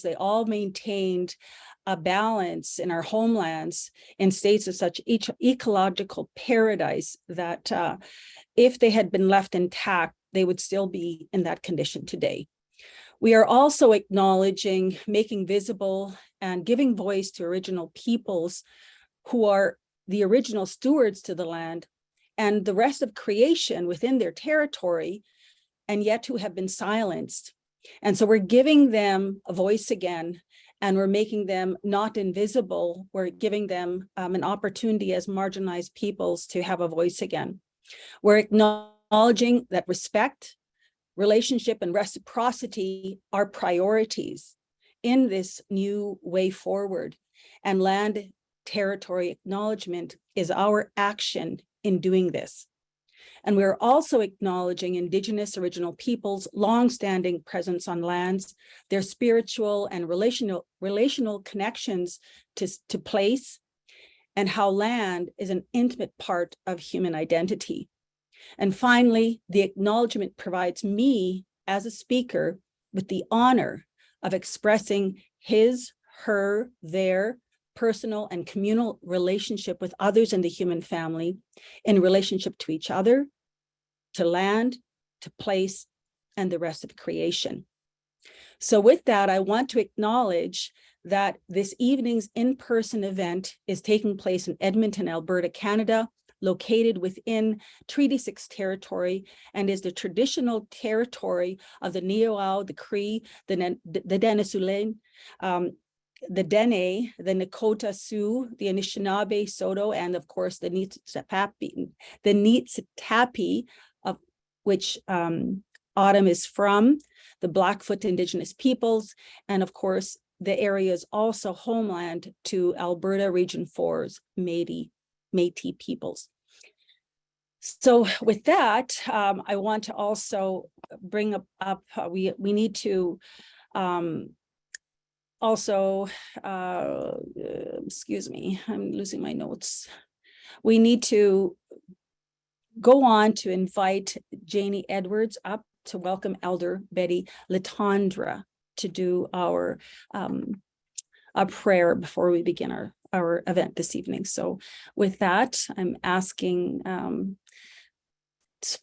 they all maintained a balance in our homelands in states of such ecological paradise that if they had been left intact, they would still be in that condition today. We are also acknowledging, making visible, and giving voice to original peoples who are the original stewards to the land and the rest of creation within their territory, and yet who have been silenced. And so we're giving them a voice again, and we're making them not invisible. We're giving them an opportunity as marginalized peoples to have a voice again. We're acknowledging that respect, relationship, and reciprocity are priorities in this new way forward. And land territory acknowledgement is our action in doing this. And we're also acknowledging Indigenous original peoples' longstanding presence on lands, their spiritual and relational connections to place, and how land is an intimate part of human identity. And finally, the acknowledgement provides me as a speaker with the honor of expressing his, her, their personal and communal relationship with others in the human family in relationship to each other, to land, to place, and the rest of creation. So with that, I want to acknowledge that this evening's in-person event is taking place in Edmonton, Alberta, Canada, located within Treaty 6 territory, and is the traditional territory of the Niueau, the Cree, the Denisoulin, the Dene, the Nakota Sioux, the Anishinaabe, Saulteaux, and of course the Niitsitapi, of which Autumn is from, the Blackfoot Indigenous peoples, and of course the area is also homeland to Alberta Region 4's Métis peoples. So with that, I want to also bring up we need to excuse me, I'm losing my notes. We need to go on to invite Janie Edwards up to welcome Elder Betty Latondra to do our a prayer before we begin our event this evening. So with that, I'm asking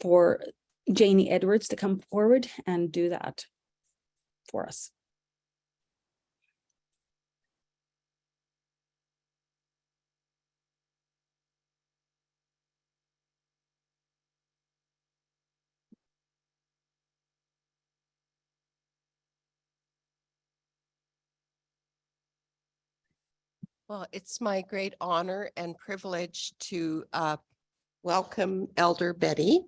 for Janie Edwards to come forward and do that for us. Well, it's my great honor and privilege to welcome Elder Betty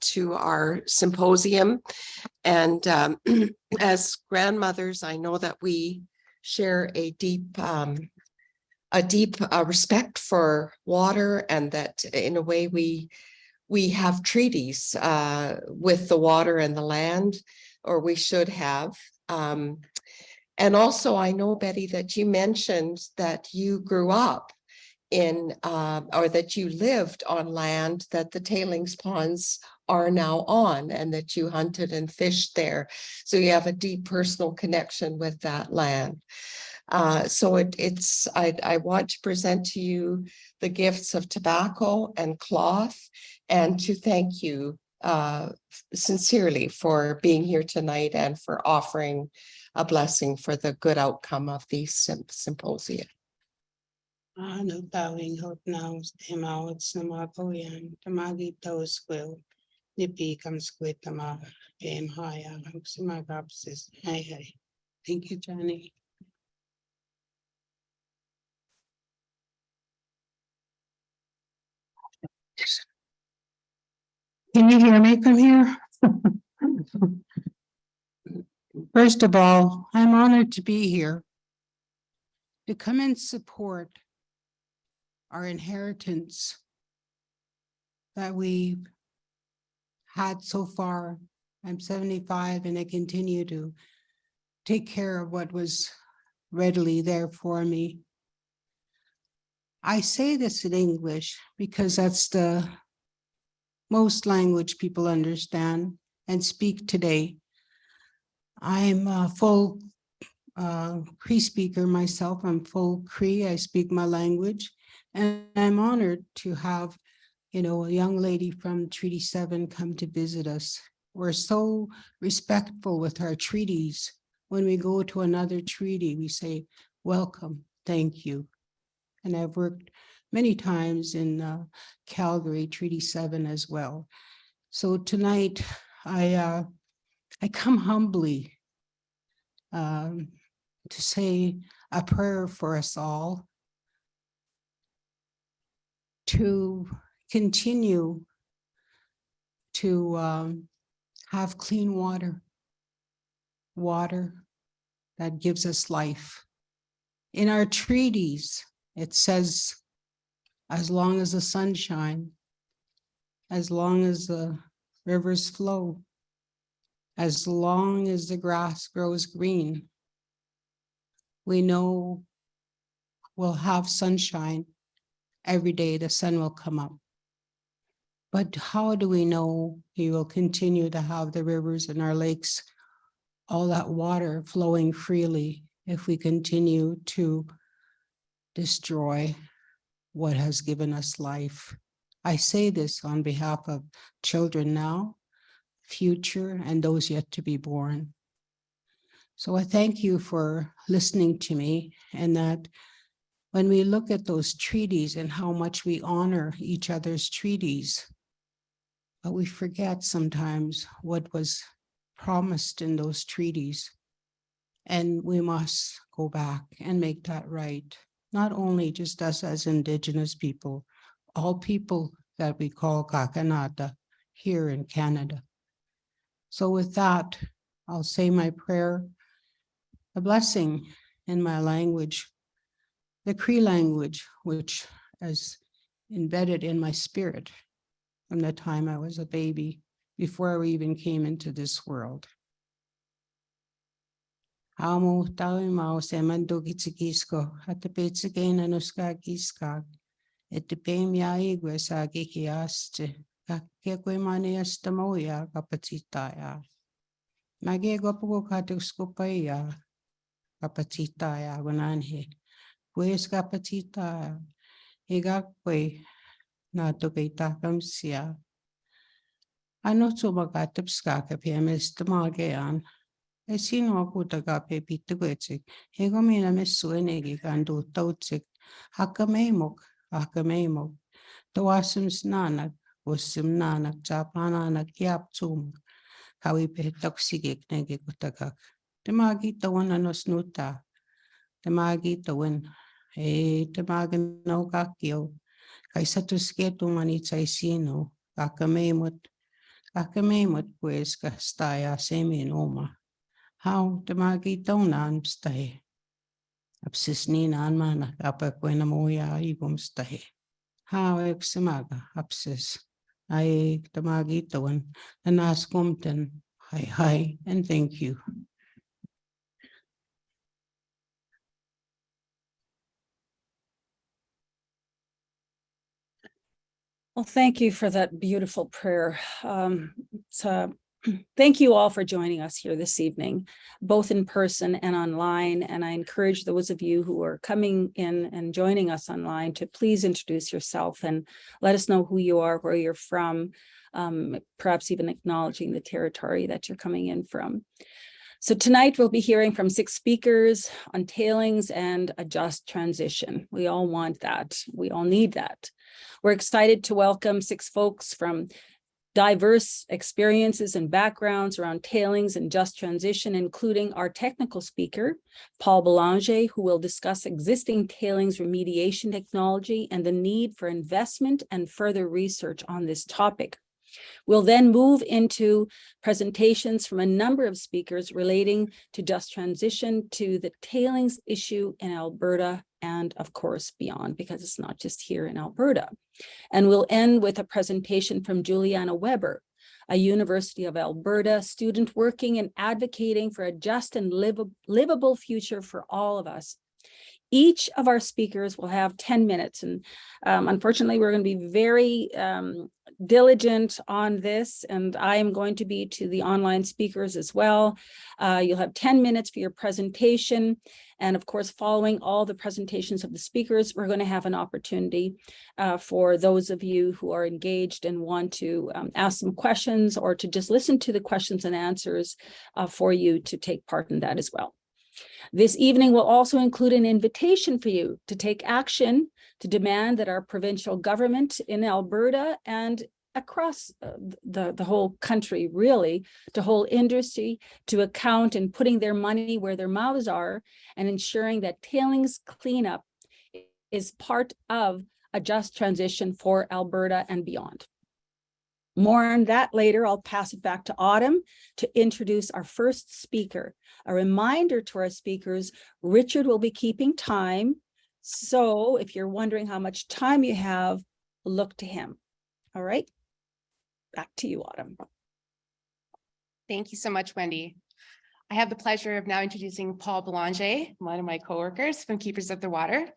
to our symposium. And as grandmothers, I know that we share a deep respect for water, and that in a way we have treaties with the water and the land, or we should have. And also, I know, Betty, that you mentioned that you grew up in, or that you lived on land that the tailings ponds are now on, and that you hunted and fished there. So you have a deep personal connection with that land. So I want to present to you the gifts of tobacco and cloth, and to thank you sincerely for being here tonight and for offering a blessing for the good outcome of these symposia. Ano tawing hot naus emawat samakoyan tamagi tos will nipi comes with tama em haya simagapsis. Hey. Thank you, Johnny. Can you hear me from here? First of all, I'm honored to be here to come and support our inheritance that we've had so far. I'm 75 and I continue to take care of what was readily there for me. I say this in English because that's the most language people understand and speak today. I'm full Cree speaker myself. I'm full Cree. I speak my language, and I'm honored to have, a young lady from Treaty 7 come to visit us. We're so respectful with our treaties. When we go to another treaty, we say, welcome, thank you. And I've worked many times in Calgary, Treaty 7 as well. So tonight, I come humbly to say a prayer for us all to continue to have clean water that gives us life. In our treaties, it says, as long as the sun shines, as long as the rivers flow, as long as the grass grows green, we know we'll have sunshine every day. The sun will come up. But how do we know we will continue to have the rivers and our lakes, all that water flowing freely, if we continue to destroy what has given us life? I say this on behalf of children now, future, and those yet to be born. So I thank you for listening to me, and that when we look at those treaties and how much we honor each other's treaties, but we forget sometimes what was promised in those treaties. And we must go back and make that right. Not only just us as Indigenous people, all people that we call Kakanata here in Canada. So with that, I'll say my prayer, a blessing in my language, the Cree language, which is embedded in my spirit from the time I was a baby, before we even came into this world. Amo tawi mao se mando kitskisko at the pizza gain and uska giskag. At the pay ya igwe sa gikiaste, kakekwe manias tamoya kapatitaya. Magego pugo katuskopaya kapatitaya wananhe. Pues kapatitaya. Igakwe na tukita kamsia. Ano sumagatapska kapiamis tamagean. E sino kutaga pe pituetsik. Ego mina mesuenegi gandu tautsik. Hakamemok. Tawasums nanak. Usim nanak. Japananak yaptum. Kawi pe toksigik negi kutagak. Temagi tawan anos nuta. Temagi tawan. Temagi no kakyo. Kaisatuske tumanitsay sino. Kakamemot pues kastaya seminoma. How temagi tonan stay. Absisni nan mana kapakwena moya igum stay. How examaga absis. I temagi tawan anaskumten. Hi, and thank you. Well, thank you for that beautiful prayer. Thank you all for joining us here this evening, both in person and online. And I encourage those of you who are coming in and joining us online to please introduce yourself and let us know who you are, where you're from, perhaps even acknowledging the territory that you're coming in from. So tonight we'll be hearing from 6 speakers on tailings and a just transition. We all want that. We all need that. We're excited to welcome 6 folks from diverse experiences and backgrounds around tailings and just transition, including our technical speaker, Paul Belanger, who will discuss existing tailings remediation technology and the need for investment and further research on this topic. We'll then move into presentations from a number of speakers relating to just transition, to the tailings issue in Alberta, and of course beyond, because it's not just here in Alberta. And we'll end with a presentation from Juliana Weber, a University of Alberta student working and advocating for a just and livable future for all of us Each of our speakers will have 10 minutes. And unfortunately, we're going to be very diligent on this. And I am going to be to the online speakers as well. You'll have 10 minutes for your presentation. And of course, following all the presentations of the speakers, we're going to have an opportunity for those of you who are engaged and want to ask some questions or to just listen to the questions and answers for you to take part in that as well. This evening will also include an invitation for you to take action to demand that our provincial government in Alberta and across the whole country, really, to hold industry to account and putting their money where their mouths are and ensuring that tailings cleanup is part of a just transition for Alberta and beyond. More on that later. I'll pass it back to Autumn to introduce our first speaker. A reminder to our speakers, Richard will be keeping time. So if you're wondering how much time you have, look to him. All right, back to you, Autumn. Thank you so much, Wendy. I have the pleasure of now introducing Paul Belanger, one of my coworkers from Keepers of the Water.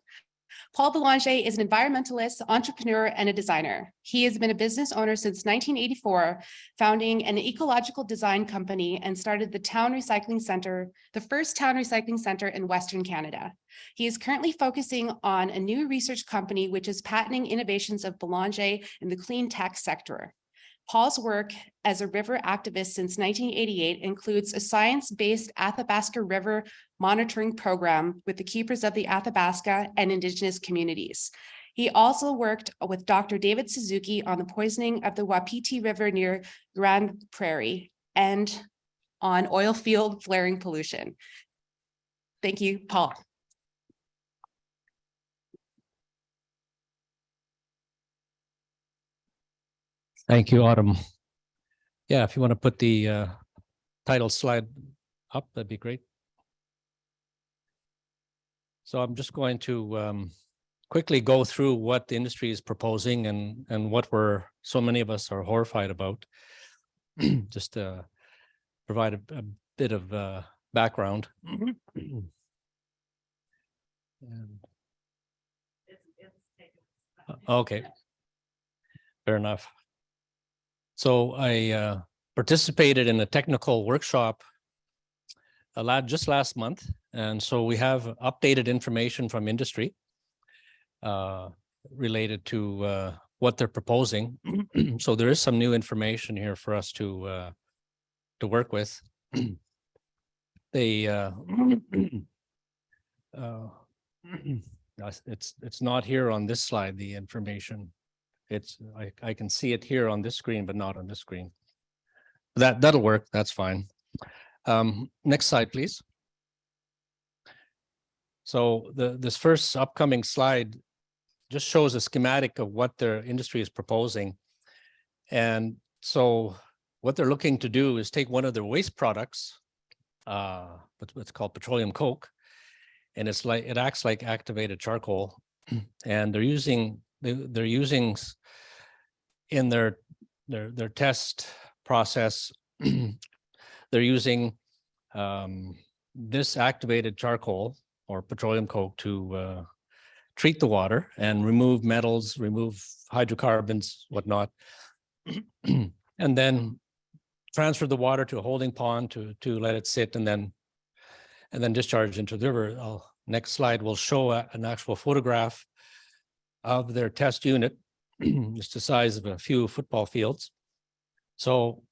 Paul Belanger is an environmentalist, entrepreneur, and a designer. He has been a business owner since 1984, founding an ecological design company and started the Town Recycling Center, the first town recycling center in Western Canada. He is currently focusing on a new research company which is patenting innovations of Belanger in the clean tech sector. Paul's work as a river activist since 1988 includes a science-based Athabasca River monitoring program with the Keepers of the Athabasca and Indigenous communities. He also worked with Dr. David Suzuki on the poisoning of the Wapiti River near Grand Prairie and on oil field flaring pollution. Thank you, Paul. Thank you, Autumn. Yeah, if you want to put the title slide up, that'd be great. So I'm just going to quickly go through what the industry is proposing and what so many of us are horrified about, just to provide a bit of background. Okay, fair enough. So I participated in a technical workshop just last month. And so we have updated information from industry related to what they're proposing. So there is some new information here for us to work with. They it's not here on this slide, the information. I can see it here on this screen, but not on this screen. That'll work. That's fine. Next slide, please. So this first upcoming slide just shows a schematic of what their industry is proposing. And so what they're looking to do is take one of their waste products, what's called petroleum coke, and it acts like activated charcoal, and they're using in their test process, they're using this activated charcoal or petroleum coke to treat the water and remove metals, remove hydrocarbons, whatnot, and then transfer the water to a holding pond to let it sit and then discharge into the river. Next slide will show an actual photograph of their test unit. It's the size of a few football fields. So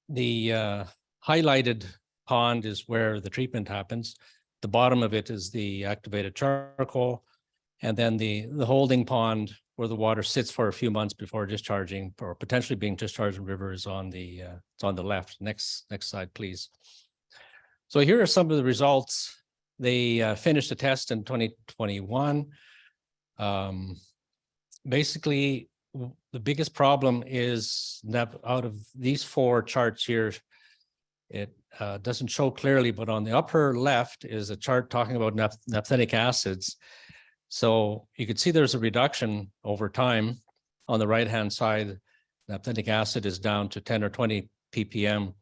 the highlighted pond is where the treatment happens. The bottom of it is the activated charcoal, and then the holding pond where the water sits for a few months before discharging or potentially being discharged in river is on the left. Next slide, please. So here are some of the results. They finished the test in 2021. Basically, the biggest problem is that out of these four charts here, it doesn't show clearly, but on the upper left is a chart talking about naphthenic acids. So you can see there's a reduction over time. On the right-hand side, naphthenic acid is down to 10 or 20 ppm,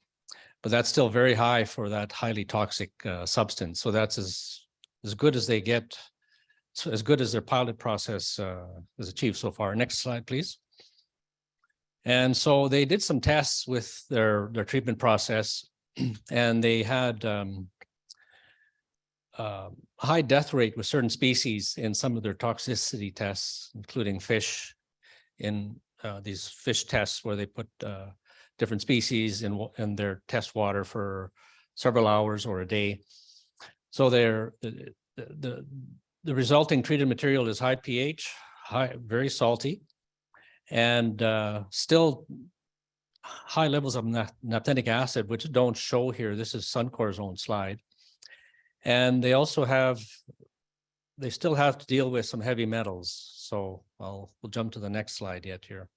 but that's still very high for that highly toxic substance. So that's as as good as they get, so as good as their pilot process has achieved so far. Next slide, please. And so they did some tests with their treatment process, and they had high death rate with certain species in some of their toxicity tests, including fish, in these fish tests where they put different species in their test water for several hours or a day. So the resulting treated material is high pH, very salty, and still high levels of naphthenic acid, which don't show here. This is Suncor's own slide. And they also still have to deal with some heavy metals. So we'll jump to the next slide yet here.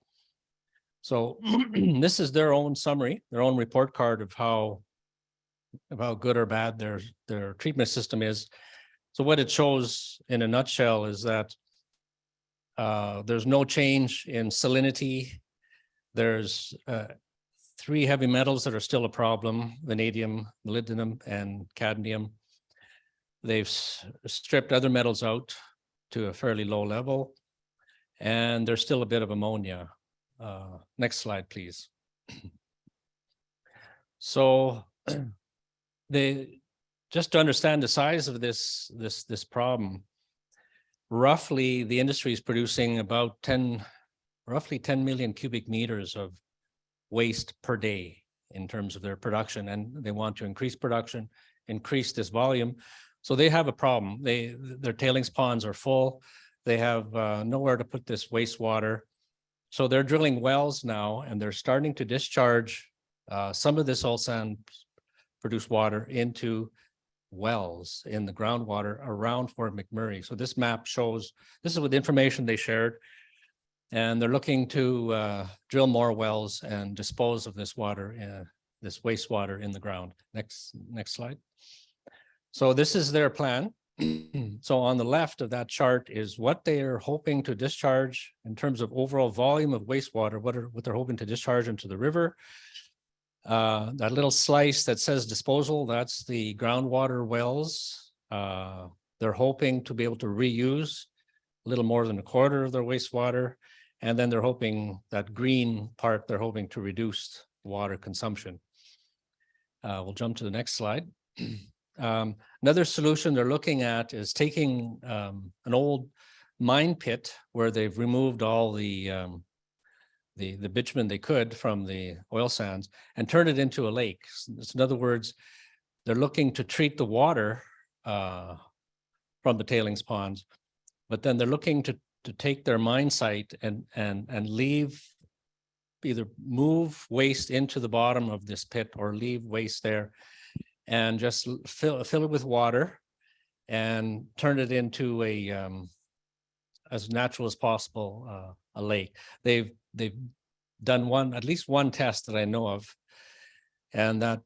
So this is their own summary, their own report card of how good or bad their treatment system is. So what it shows in a nutshell is that there's no change in salinity. There's 3 heavy metals that are still a problem: vanadium, molybdenum, and cadmium. They've stripped other metals out to a fairly low level, and there's still a bit of ammonia. Next slide, please. So just to understand the size of this problem, roughly the industry is producing about roughly 10 million cubic meters of waste per day in terms of their production, and they want to increase production, increase this volume. So they have a problem. Their tailings ponds are full. They have nowhere to put this wastewater. So they're drilling wells now, and they're starting to discharge some of this oil sand produced water into wells in the groundwater around Fort McMurray. So this map shows, this is with the information they shared, and they're looking to drill more wells and dispose of this water, this wastewater in the ground. Next slide. So this is their plan. So on the left of that chart is what they are hoping to discharge in terms of overall volume of wastewater, what they're hoping to discharge into the river. That little slice that says disposal, that's the groundwater wells. They're hoping to be able to reuse a little more than a quarter of their wastewater. And then they're hoping that green part, they're hoping to reduce water consumption. We'll jump to the next slide. Another solution they're looking at is taking an old mine pit where they've removed all the bitumen they could from the oil sands and turn it into a lake. So in other words, they're looking to treat the water from the tailings ponds, but then they're looking to take their mine site and leave, either move waste into the bottom of this pit or leave waste there and just fill it with water and turn it into a as natural as possible a lake. They've done at least one test that I know of, and that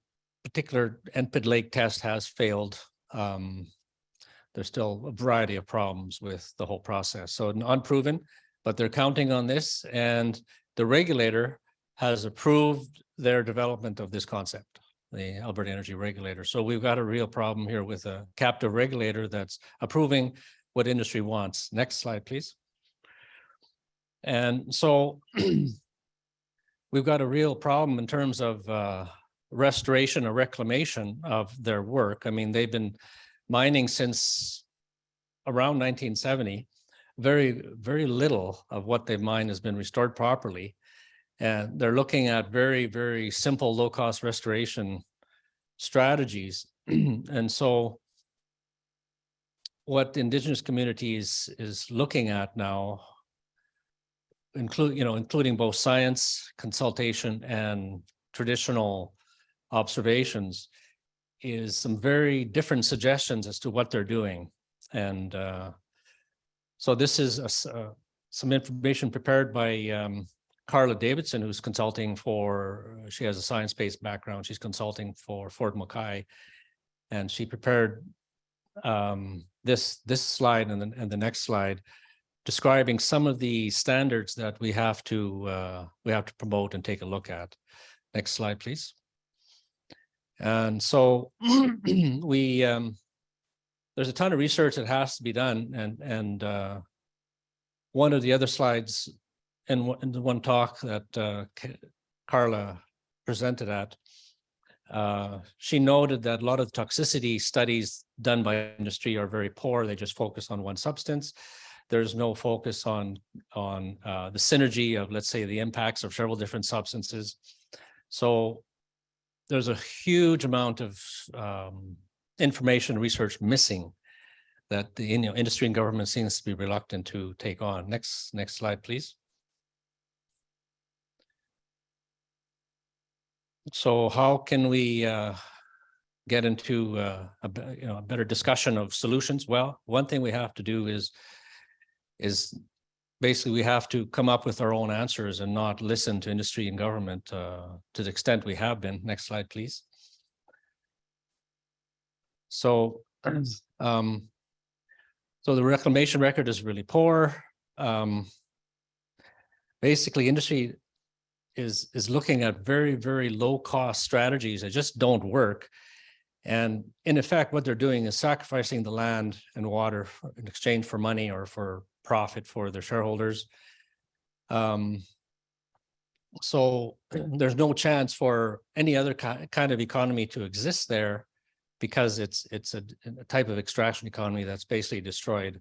particular Enpid Lake test has failed. There's still a variety of problems with the whole process. So unproven, but they're counting on this, and the regulator has approved their development of this concept, the Alberta Energy Regulator. So we've got a real problem here with a captive regulator that's approving what industry wants. Next slide, please. And so we've got a real problem in terms of restoration or reclamation of their work. I mean, they've been mining since around 1970. Very, very little of what they've mined has been restored properly. And they're looking at very, very simple, low-cost restoration strategies. And so what the Indigenous communities is looking at now, including both science, consultation, and traditional observations, is some very different suggestions as to what they're doing. And so this is some information prepared by Carla Davidson, who's consulting she has a science-based background. She's consulting for Fort McKay, and she prepared this slide and the next slide, describing some of the standards that we have to promote and take a look at. Next slide, please. And so we there's a ton of research that has to be done, and one of the other slides in the one talk that Carla presented at, she noted that a lot of toxicity studies done by industry are very poor. They just focus on one substance. There's no focus on the synergy of, let's say, the impacts of several different substances. So there's a huge amount of information research missing that the industry and government seems to be reluctant to take on. Next slide, please. So how can we get into a better discussion of solutions? Well, one thing we have to do is basically we have to come up with our own answers and not listen to industry and government to the extent we have been. Next slide, please. So, so the reclamation record is really poor. Basically, industry is looking at very, very low cost strategies that just don't work. And in effect, what they're doing is sacrificing the land and water in exchange for money or for profit for their shareholders. So there's no chance for any other kind of economy to exist there, because it's a type of extraction economy that's basically destroyed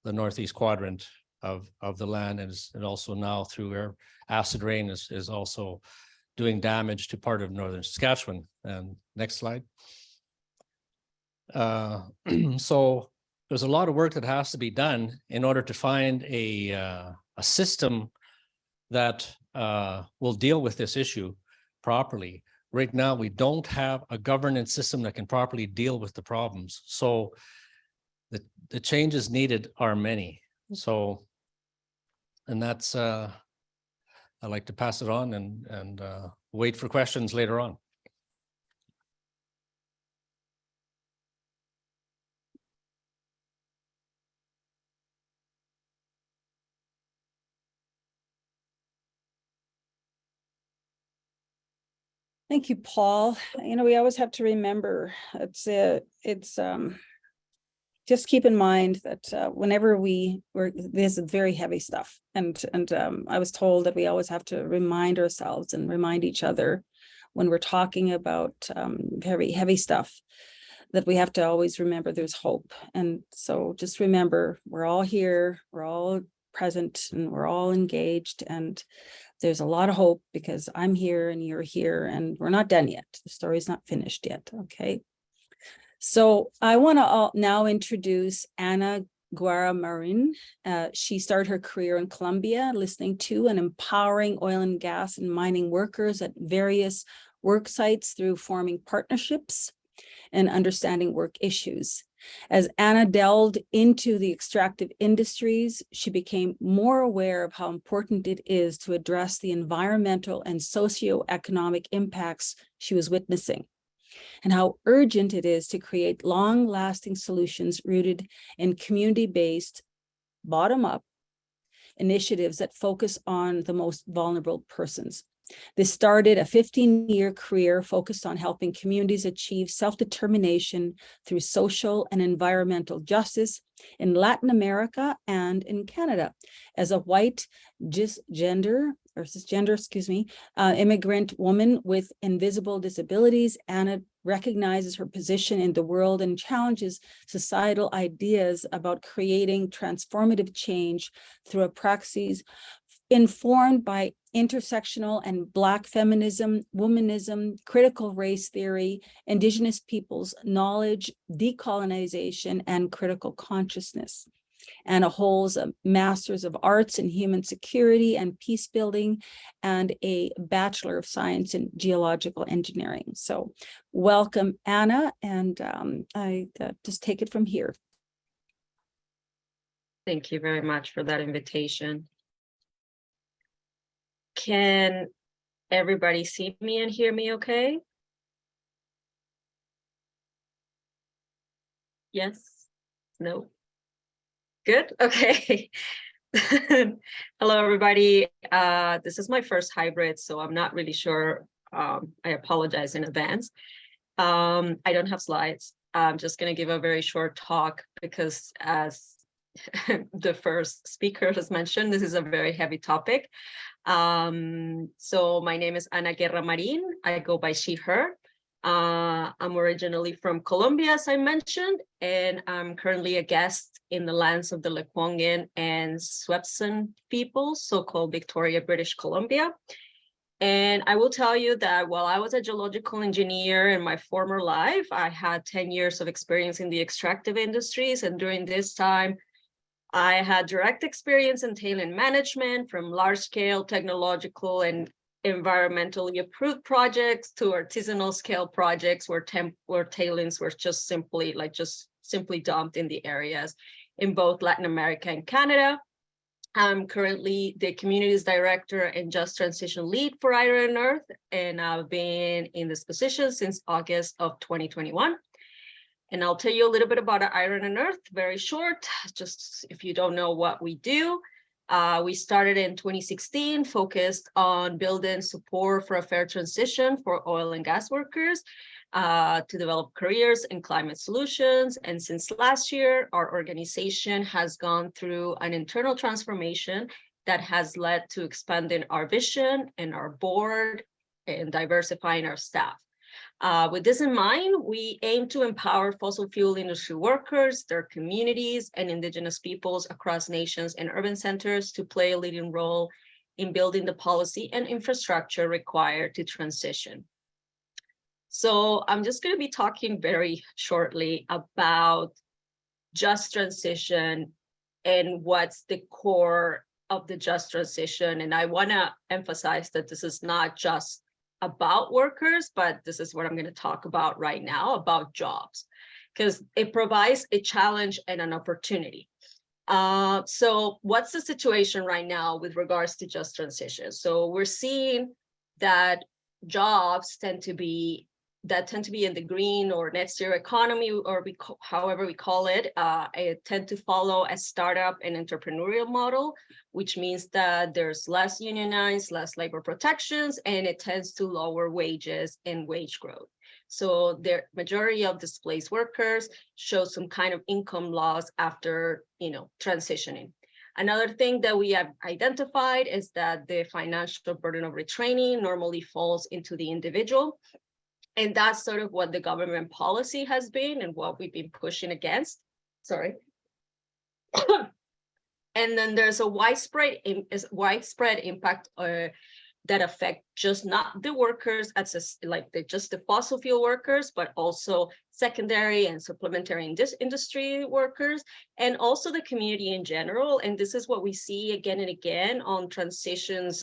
the northeast quadrant of the land, and also now through acid rain is also doing damage to part of northern Saskatchewan. And next slide. So there's a lot of work that has to be done in order to find a system that will deal with this issue properly. Right now, we don't have a governance system that can properly deal with the problems. So the changes needed are many. So, and that's, I'd like to pass it on and wait for questions later on. Thank you, Paul. We always have to remember just keep in mind that whenever this is very heavy stuff, and I was told that we always have to remind ourselves and remind each other when we're talking about very heavy stuff, that we have to always remember there's hope. And so just remember, we're all here, we're all present, and we're all engaged, and there's a lot of hope because I'm here and you're here, and we're not done yet. The story's not finished yet. Okay. So I want to now introduce Ana Guaramarin. She started her career in Colombia, listening to and empowering oil and gas and mining workers at various work sites through forming partnerships and understanding work issues. As Ana delved into the extractive industries, she became more aware of how important it is to address the environmental and socioeconomic impacts she was witnessing, and how urgent it is to create long-lasting solutions rooted in community-based, bottom-up initiatives that focus on the most vulnerable persons. This started a 15-year career focused on helping communities achieve self-determination through social and environmental justice in Latin America and in Canada. As a white cisgender immigrant woman with invisible disabilities, Ana recognizes her position in the world and challenges societal ideas about creating transformative change through a praxis informed by intersectional and Black feminism, womanism, critical race theory, Indigenous peoples knowledge, decolonization, and critical consciousness. Ana holds a Master's of Arts in Human Security and Peace Building and a Bachelor of Science in Geological Engineering. So welcome, Ana, and I just take it from here. Thank you very much for that invitation. Can everybody see me and hear me okay? Yes? No? Good? Okay. Hello, everybody. This is my first hybrid, so I'm not really sure. I apologize in advance. I don't have slides. I'm just going to give a very short talk because as the first speaker has mentioned, this is a very heavy topic. So my name is Ana Guerra Marin. I go by she, her. I'm originally from Colombia, as I mentioned, and I'm currently a guest in the lands of the Lekwungen and Swepson people, so-called Victoria, British Columbia. And I will tell you that while I was a geological engineer in my former life, I had 10 years of experience in the extractive industries. And during this time, I had direct experience in tailing management, from large-scale technological and environmentally approved projects to artisanal scale projects where tailings were just simply dumped in the areas in both Latin America and Canada. I'm currently the communities director and just transition lead for Iron and Earth, and I've been in this position since August of 2021. And I'll tell you a little bit about Iron and Earth, very short, just if you don't know what we do. We started in 2016, focused on building support for a fair transition for oil and gas workers to develop careers in climate solutions. And since last year, our organization has gone through an internal transformation that has led to expanding our vision and our board and diversifying our staff. With this in mind, we aim to empower fossil fuel industry workers, their communities, and Indigenous peoples across nations and urban centers to play a leading role in building the policy and infrastructure required to transition. So I'm just going to be talking very shortly about just transition and what's the core of the just transition. And I want to emphasize that this is not just about workers, but this is what I'm going to talk about right now, about jobs, because it provides a challenge and an opportunity. So what's the situation right now with regards to just transition? So we're seeing that jobs tend to be in the green or net zero economy, or however we call it, tend to follow a startup and entrepreneurial model, which means that there's less unionized, less labor protections, and it tends to lower wages and wage growth. So the majority of displaced workers show some kind of income loss after, transitioning. Another thing that we have identified is that the financial burden of retraining normally falls into the individual. And that's sort of what the government policy has been and what we've been pushing against. Sorry. And then there's a widespread impact that affect just not the workers, just the fossil fuel workers, but also secondary and supplementary industry workers, and also the community in general. And this is what we see again and again on transitions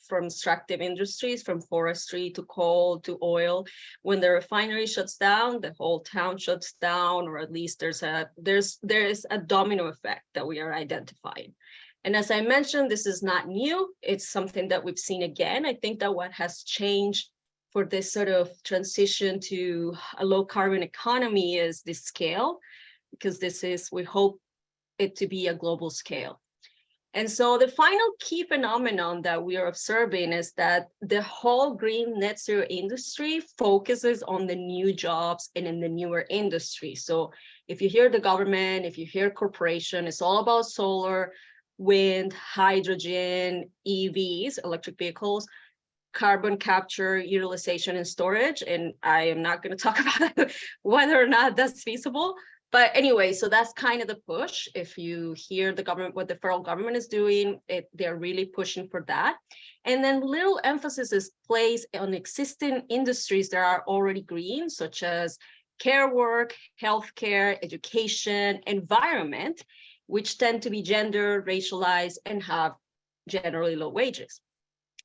from extractive industries, from forestry to coal to oil. When the refinery shuts down, the whole town shuts down, or at least there is a domino effect that we are identifying. And as I mentioned, this is not new. It's something that we've seen again. I think that what has changed for this sort of transition to a low carbon economy is the scale, because we hope it to be a global scale. And so the final key phenomenon that we are observing is that the whole green net zero industry focuses on the new jobs and in the newer industry. So if you hear the government, if you hear corporation, it's all about solar, wind, hydrogen, EVs, electric vehicles, carbon capture, utilization, and storage. And I am not going to talk about whether or not that's feasible. But anyway, so that's kind of the push. If you hear the government, what the federal government is doing, they're really pushing for that. And then little emphasis is placed on existing industries that are already green, such as care work, healthcare, education, environment, which tend to be gender, racialized, and have generally low wages.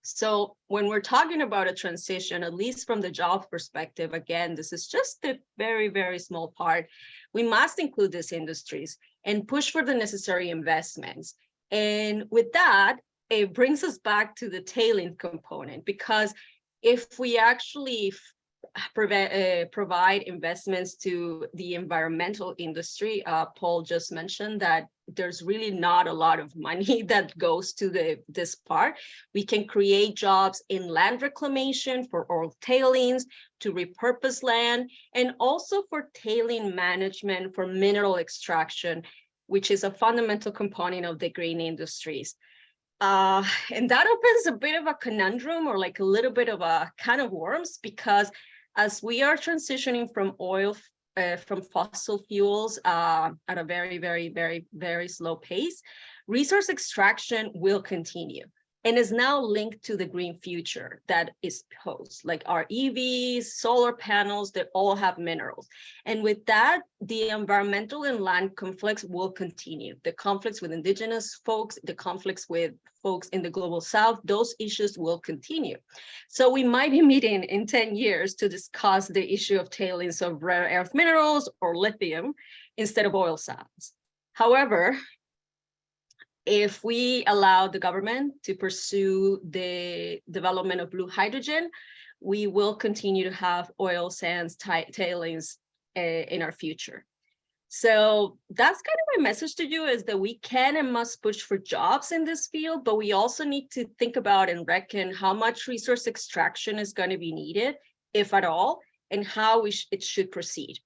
So when we're talking about a transition, at least from the job perspective, again, this is just a very, very small part. We must include these industries and push for the necessary investments. And with that, it brings us back to the tailing component, because if we actually provide investments to the environmental industry, Paul just mentioned that there's really not a lot of money that goes to this part. We can create jobs in land reclamation for oil tailings, to repurpose land, and also for tailing management for mineral extraction, which is a fundamental component of the green industries. And that opens a bit of a conundrum, or like a little bit of a can of worms, because as we are transitioning from oil, from fossil fuels at a very, very, very, very slow pace, resource extraction will continue and is now linked to the green future that is posed, like our EVs, solar panels, they all have minerals. And with that, the environmental and land conflicts will continue. The conflicts with indigenous folks, the conflicts with folks in the global south, those issues will continue. So we might be meeting in 10 years to discuss the issue of tailings of rare earth minerals or lithium instead of oil sands. However, if we allow the government to pursue the development of blue hydrogen, we will continue to have oil sands tailings in our future. So that's kind of my message to you, is that we can and must push for jobs in this field, but we also need to think about and reckon how much resource extraction is going to be needed, if at all, and how it should proceed.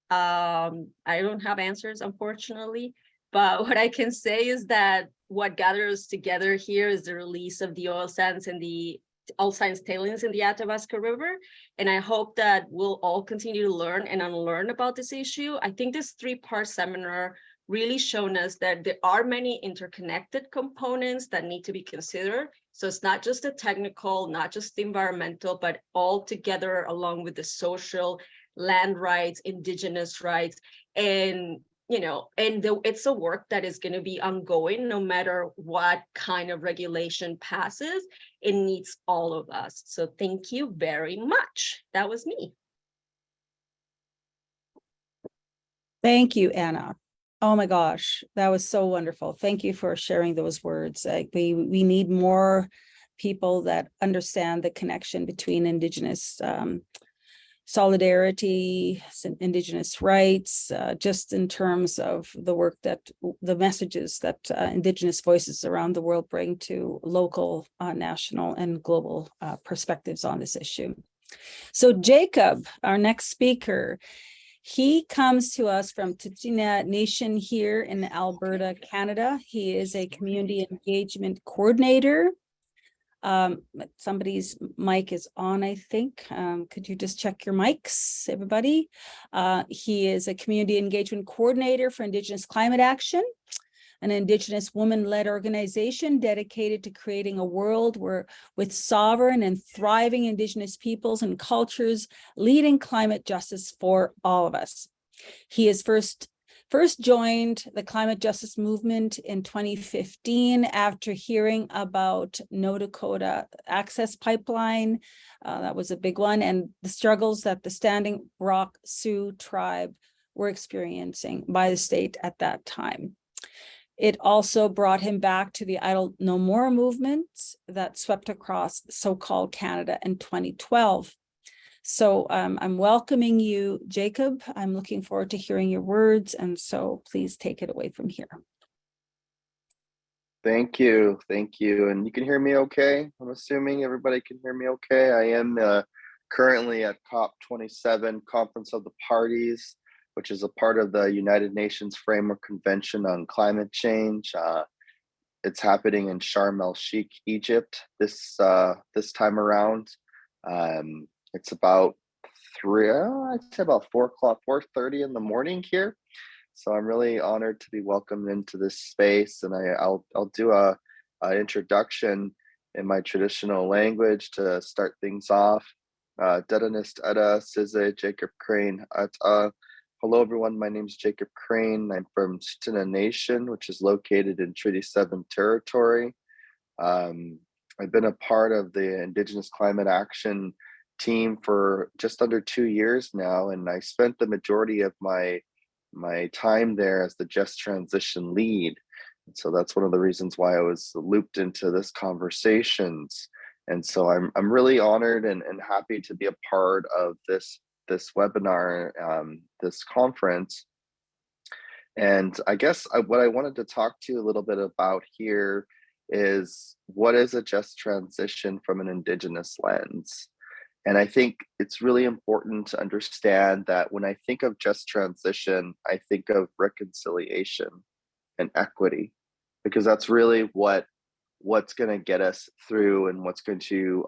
I don't have answers, unfortunately, but what I can say is that what gathers together here is the release of the oil sands and the oil sands tailings in the Athabasca River. And I hope that we'll all continue to learn and unlearn about this issue. I think this 3-part seminar really shown us that there are many interconnected components that need to be considered. So it's not just the technical, not just the environmental, but all together along with the social, land rights, indigenous rights, and it's a work that is going to be ongoing no matter what kind of regulation passes. It needs all of us. So thank you very much. That was me. Thank you, Anna. Oh my gosh, that was so wonderful. Thank you for sharing those words. We need more people that understand the connection between Indigenous solidarity, Indigenous rights, just in terms of the work that the messages that Indigenous voices around the world bring to local, national, and global perspectives on this issue. So Jacob, our next speaker, he comes to us from Tsuut'ina Nation here in Alberta, Canada. He is a community engagement coordinator. Somebody's mic is on, I think. Could you just check your mics, everybody? He is a community engagement coordinator for Indigenous Climate Action, an Indigenous woman-led organization dedicated to creating a world with sovereign and thriving Indigenous peoples and cultures, leading climate justice for all of us. He is first joined the climate justice movement in 2015 after hearing about No Dakota Access Pipeline. That was a big one, and the struggles that the Standing Rock Sioux tribe were experiencing by the state at that time. It also brought him back to the Idle No More movement that swept across so-called Canada in 2012. So I'm welcoming you, Jacob. I'm looking forward to hearing your words. And so please take it away from here. Thank you. Thank you. And you can hear me okay? I'm assuming everybody can hear me okay. I am currently at COP27, Conference of the Parties, which is a part of the United Nations Framework Convention on Climate Change. It's happening in Sharm el-Sheikh, Egypt this time around. It's about 4:30 in the morning here. So I'm really honored to be welcomed into this space, and I'll do a introduction in my traditional language to start things off. Dedanist Eda Size Jacob Crane. Hello everyone, my name is Jacob Crane. I'm from Tsuut'ina Nation, which is located in Treaty 7 territory. I've been a part of the Indigenous Climate Action team for just under 2 years now, and I spent the majority of my time there as the Just Transition lead. And so that's one of the reasons why I was looped into this conversations. And so I'm really honored and happy to be a part of this webinar, this conference. And I guess what I wanted to talk to you a little bit about here is what is a just transition from an Indigenous lens? And I think it's really important to understand that when I think of just transition, I think of reconciliation and equity, because that's really what's going to get us through and what's going to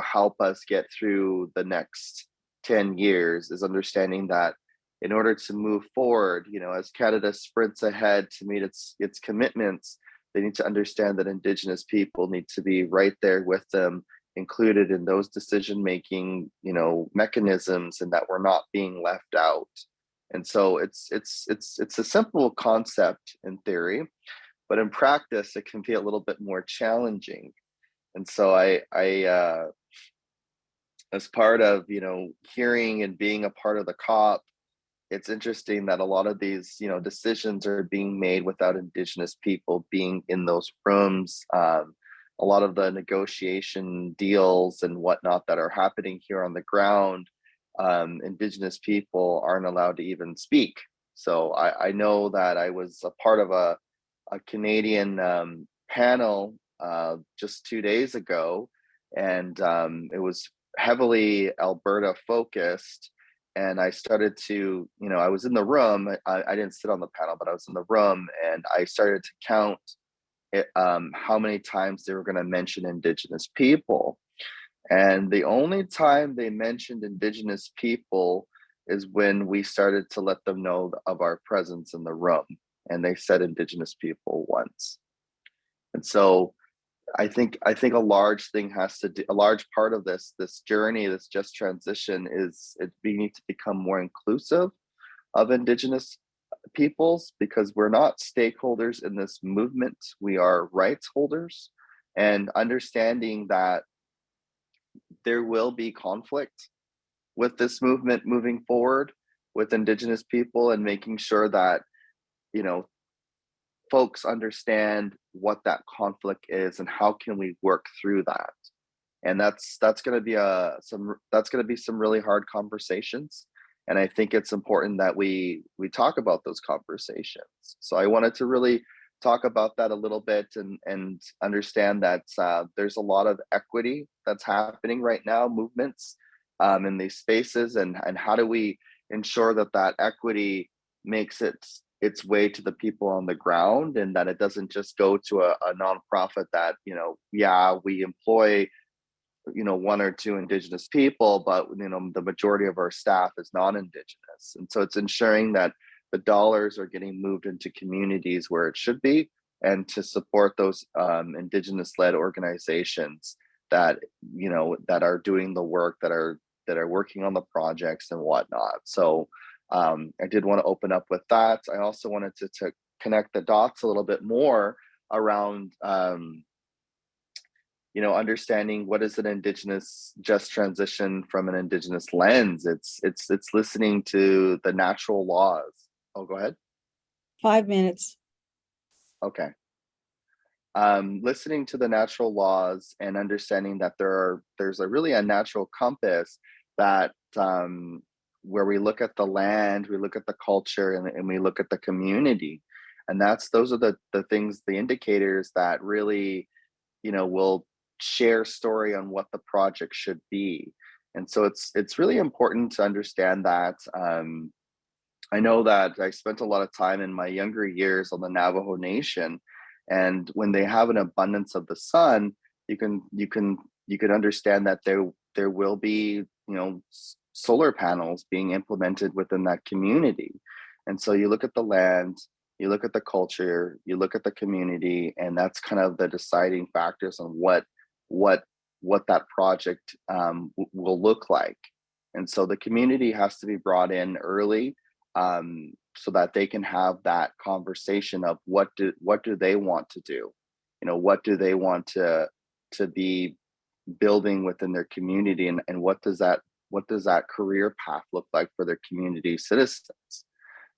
help us get through the next 10 years, is understanding that in order to move forward, as Canada sprints ahead to meet its commitments, they need to understand that Indigenous people need to be right there with them, included in those decision making mechanisms, and that we're not being left out. And so it's a simple concept in theory, but in practice it can be a little bit more challenging. And so I as part of hearing and being a part of the COP, it's interesting that a lot of these decisions are being made without Indigenous people being in those rooms. A lot of the negotiation deals and whatnot that are happening here on the ground, Indigenous people aren't allowed to even speak. So I know that I was a part of a Canadian panel just 2 days ago, and it was heavily Alberta focused. And I started to, I was in the room. I didn't sit on the panel, but I was in the room, and I started to count how many times they were going to mention Indigenous people. And the only time they mentioned Indigenous people is when we started to let them know of our presence in the room. And they said Indigenous people once. And so I think a large thing has to do, a large part of this journey, this just transition, is we need to become more inclusive of Indigenous peoples, because we're not stakeholders in this movement, we are rights holders. And understanding that there will be conflict with this movement moving forward with Indigenous people, and making sure that folks understand what that conflict is and how can we work through that. And that's going to be some really hard conversations, and I think it's important that we talk about those conversations. So I wanted to really talk about that a little bit, and understand that there's a lot of equity that's happening right now, movements in these spaces, and how do we ensure that equity makes its way to the people on the ground, and that it doesn't just go to a nonprofit that we employ 1 or 2 Indigenous people, but the majority of our staff is non-Indigenous. And so it's ensuring that the dollars are getting moved into communities where it should be, and to support those Indigenous-led organizations that that are doing the work, that are working on the projects and whatnot. So I did want to open up with that. I also wanted to connect the dots a little bit more around understanding what is an Indigenous just transition from an Indigenous lens. It's listening to the natural laws. Oh, go ahead. 5 minutes. Okay. Listening to the natural laws and understanding that there's really a natural compass that where we look at the land, we look at the culture, and we look at the community. And those are the things, the indicators that really, will share story on what the project should be. And so it's really important to understand that. I know that I spent a lot of time in my younger years on the Navajo Nation, and when they have an abundance of the sun, you can understand that there will be solar panels being implemented within that community. And so you look at the land, you look at the culture, you look at the community, and that's kind of the deciding factors on what that project will look like. And so the community has to be brought in early, so that they can have that conversation of what do they want to do, what do they want to be building within their community, and what does that career path look like for their community citizens.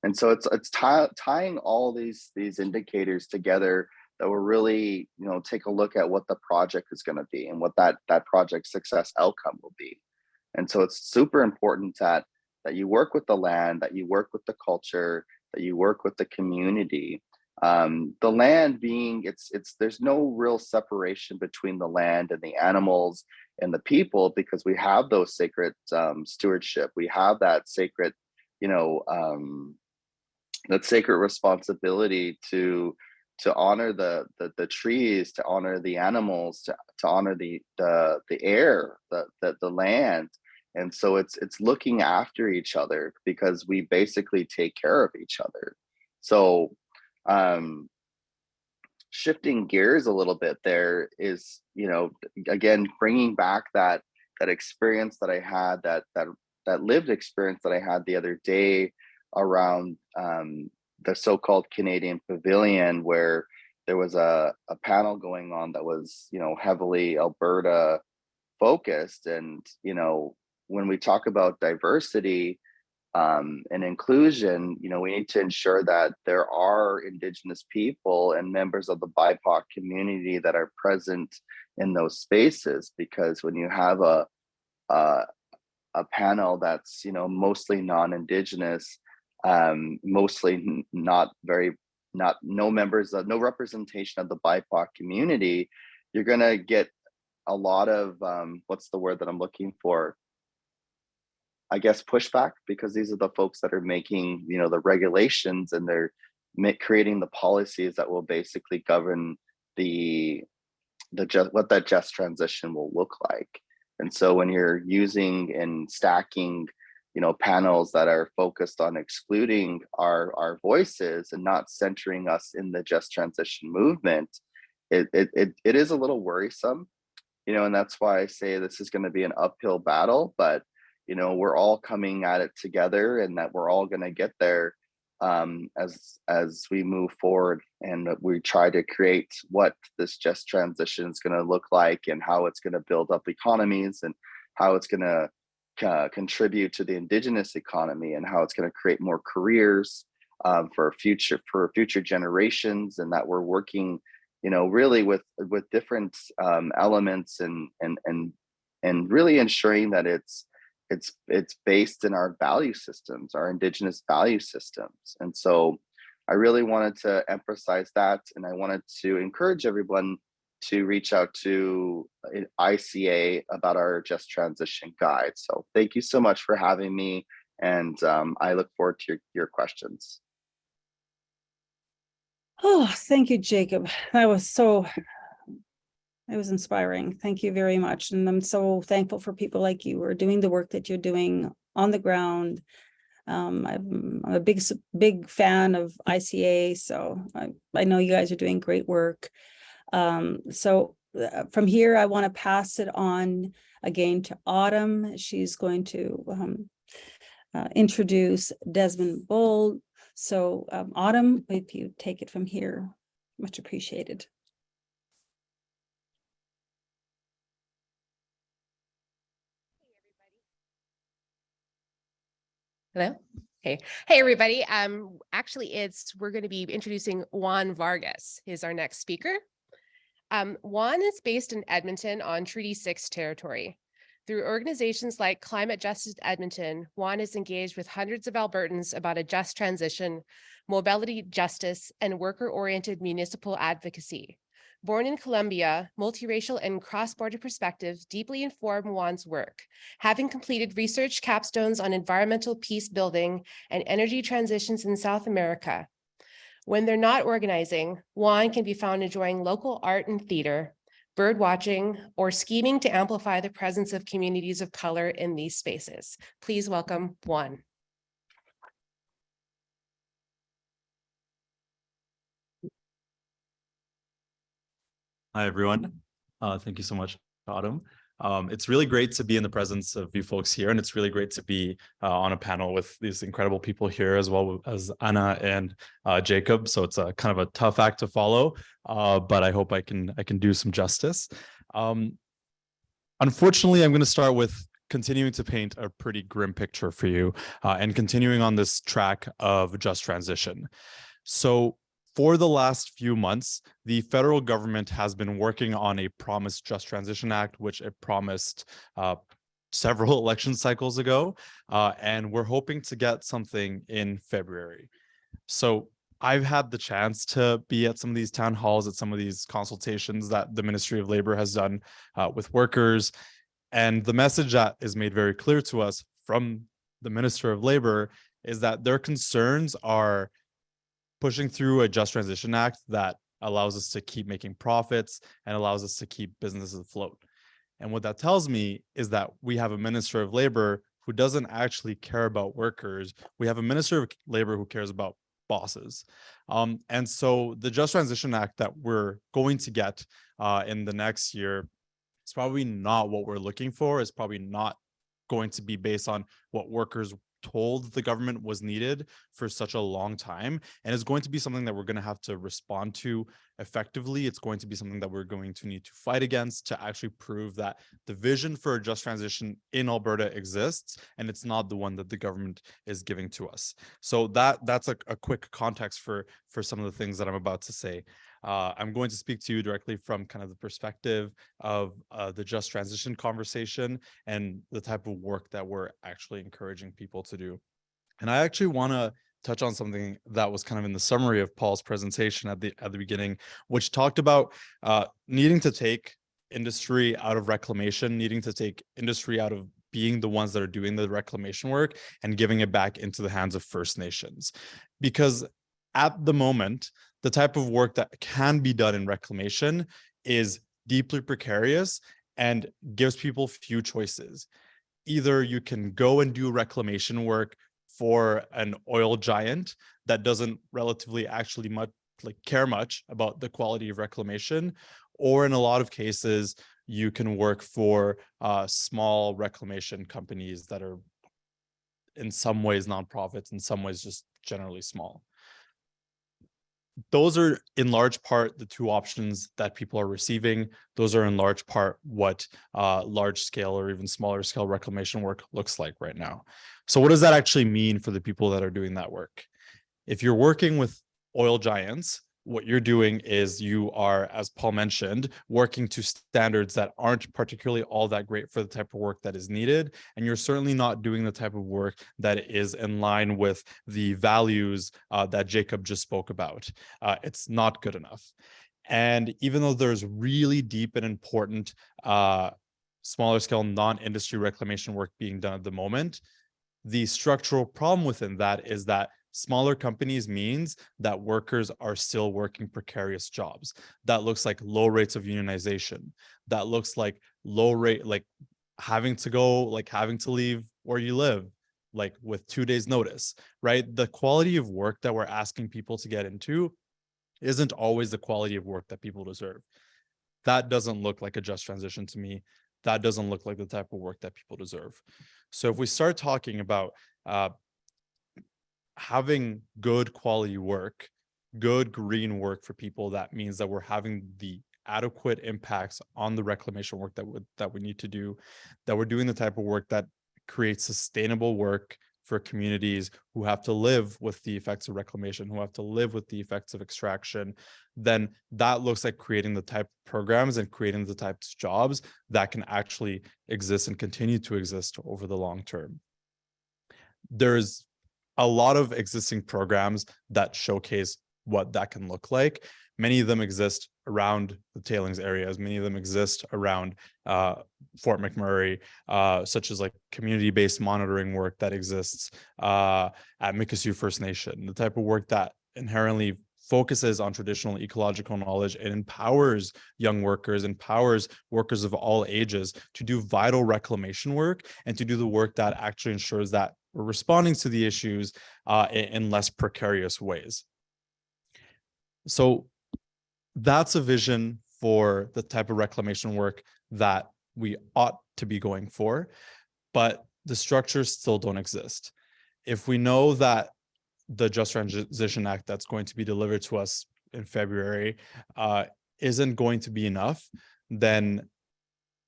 And so it's tying all these indicators together that will really take a look at what the project is going to be and what that project success outcome will be. And so it's super important that you work with the land, that you work with the culture, that you work with the community. The land being, there's no real separation between the land and the animals and the people, because we have those sacred stewardship. We have that sacred, that sacred responsibility to honor the trees, to honor the animals, to honor the air, the land. And so it's looking after each other, because we basically take care of each other. So shifting gears a little bit, there is, again, bringing back that experience that I had, that lived experience that I had the other day around the so-called Canadian Pavilion, where there was a panel going on that was, heavily Alberta focused. And, when we talk about diversity and inclusion, we need to ensure that there are Indigenous people and members of the BIPOC community that are present in those spaces. Because when you have a panel that's, mostly non-Indigenous, mostly no representation of the BIPOC community, you're going to get a lot of what's the word that I'm looking for? I guess pushback, because these are the folks that are making, the regulations, and they're creating the policies that will basically govern what that just transition will look like. And so when you're using and stacking, panels that are focused on excluding our voices and not centering us in the just transition movement, it is a little worrisome, and that's why I say this is going to be an uphill battle. But we're all coming at it together, and that we're all going to get there as we move forward, and we try to create what this just transition is going to look like, and how it's going to build up economies, and how it's going to contribute to the Indigenous economy, and how it's going to create more careers for future generations, and that we're working, really with different elements, and really ensuring that it's based in our value systems, our Indigenous value systems. And so I really wanted to emphasize that, and I wanted to encourage everyone to reach out to ICA about our Just Transition guide. So thank you so much for having me, and I look forward to your questions. Oh, thank you, Jacob. It was inspiring. Thank you very much. And I'm so thankful for people like you who are doing the work that you're doing on the ground. I'm a big fan of ICA, so I know you guys are doing great work. So from here, I want to pass it on again to Autumn. She's going to introduce Desmond Bold. So Autumn, if you take it from here, much appreciated. Hello. Okay. Hey, everybody. Actually, we're going to be introducing Juan Vargas, is our next speaker. Juan is based in Edmonton on Treaty 6 territory. Through organizations like Climate Justice Edmonton, Juan is engaged with hundreds of Albertans about a just transition, mobility justice, and worker-oriented municipal advocacy. Born in Colombia, multiracial and cross-border perspectives deeply inform Juan's work, having completed research capstones on environmental peace building and energy transitions in South America. When they're not organizing, Juan can be found enjoying local art and theater, bird watching, or scheming to amplify the presence of communities of color in these spaces. Please welcome Juan. Hi, everyone. Thank you so much, Autumn. It's really great to be in the presence of you folks here, and it's really great to be on a panel with these incredible people here, as well as Anna and Jacob. So it's a kind of a tough act to follow, but I hope I can do some justice. Unfortunately, I'm going to start with continuing to paint a pretty grim picture for you, and continuing on this track of just transition. So for the last few months, the federal government has been working on a promised Just Transition Act, which it promised several election cycles ago, and we're hoping to get something in February. So I've had the chance to be at some of these town halls, at some of these consultations that the Ministry of Labor has done with workers. And the message that is made very clear to us from the Minister of Labor is that their concerns are pushing through a Just Transition Act that allows us to keep making profits and allows us to keep businesses afloat. And what that tells me is that we have a Minister of Labor who doesn't actually care about workers. We have a Minister of Labor who cares about bosses. And so the Just Transition Act that we're going to get in the next year is probably not what we're looking for. It's probably not going to be based on what workers told the government was needed for such a long time, and it's going to be something that we're going to have to respond to effectively. It's going to be something that we're going to need to fight against to actually prove that the vision for a just transition in Alberta exists, and it's not the one that the government is giving to us. So that's a quick context for some of the things that I'm about to say. I'm going to speak to you directly from kind of the perspective of the just transition conversation and the type of work that we're actually encouraging people to do. And I actually want to touch on something that was kind of in the summary of Paul's presentation at the beginning, which talked about needing to take industry out of reclamation, needing to take industry out of being the ones that are doing the reclamation work and giving it back into the hands of First Nations. Because at the moment, the type of work that can be done in reclamation is deeply precarious and gives people few choices. Either you can go and do reclamation work for an oil giant that doesn't relatively actually care much about the quality of reclamation, or in a lot of cases, you can work for small reclamation companies that are in some ways nonprofits, in some ways just generally small. Those are in large part the two options that people are receiving. Those are in large part what large scale or even smaller scale reclamation work looks like right now. So what does that actually mean for the people that are doing that work? If you're working with oil giants, what you're doing is you are, as Paul mentioned, working to standards that aren't particularly all that great for the type of work that is needed. And you're certainly not doing the type of work that is in line with the values that Jacob just spoke about. It's not good enough. And even though there's really deep and important smaller scale non-industry reclamation work being done at the moment, the structural problem within that is that smaller companies means that workers are still working precarious jobs. That looks like low rates of unionization. That looks like low rate, like having to leave where you live, like with 2 days notice, right? The quality of work that we're asking people to get into isn't always the quality of work that people deserve. That doesn't look like a just transition to me. That doesn't look like the type of work that people deserve. So if we start talking about having good quality work, good green work for people, that means that we're having the adequate impacts on the reclamation work that we need to do, that we're doing the type of work that creates sustainable work for communities who have to live with the effects of reclamation, who have to live with the effects of extraction, then that looks like creating the type of programs and creating the types of jobs that can actually exist and continue to exist over the long term. There's a lot of existing programs that showcase what that can look like. Many of them exist around the tailings areas. Many of them exist around Fort McMurray, such as like community-based monitoring work that exists at Mikisew First Nation, the type of work that inherently focuses on traditional ecological knowledge and empowers young workers, empowers workers of all ages to do vital reclamation work and to do the work that actually ensures that we're responding to the issues in less precarious ways. So that's a vision for the type of reclamation work that we ought to be going for, but the structures still don't exist. If we know that the Just Transition Act that's going to be delivered to us in February isn't going to be enough, then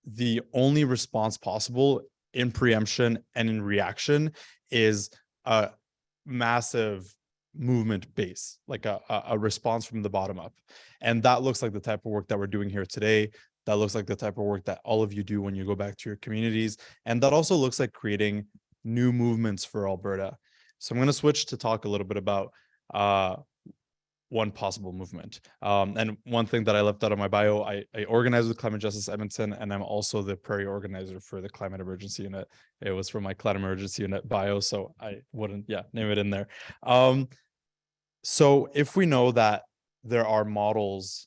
the only response possible in preemption and in reaction is a massive movement base, like a response from the bottom up. And that looks like the type of work that we're doing here today. That looks like the type of work that all of you do when you go back to your communities. And that also looks like creating new movements for Alberta. So I'm going to switch to talk a little bit about one possible movement. And one thing that I left out of my bio, I organize with Climate Justice Edmonton, and I'm also the prairie organizer for the Climate Emergency Unit. It was from my Climate Emergency Unit bio, so I wouldn't, name it in there. So if we know that there are models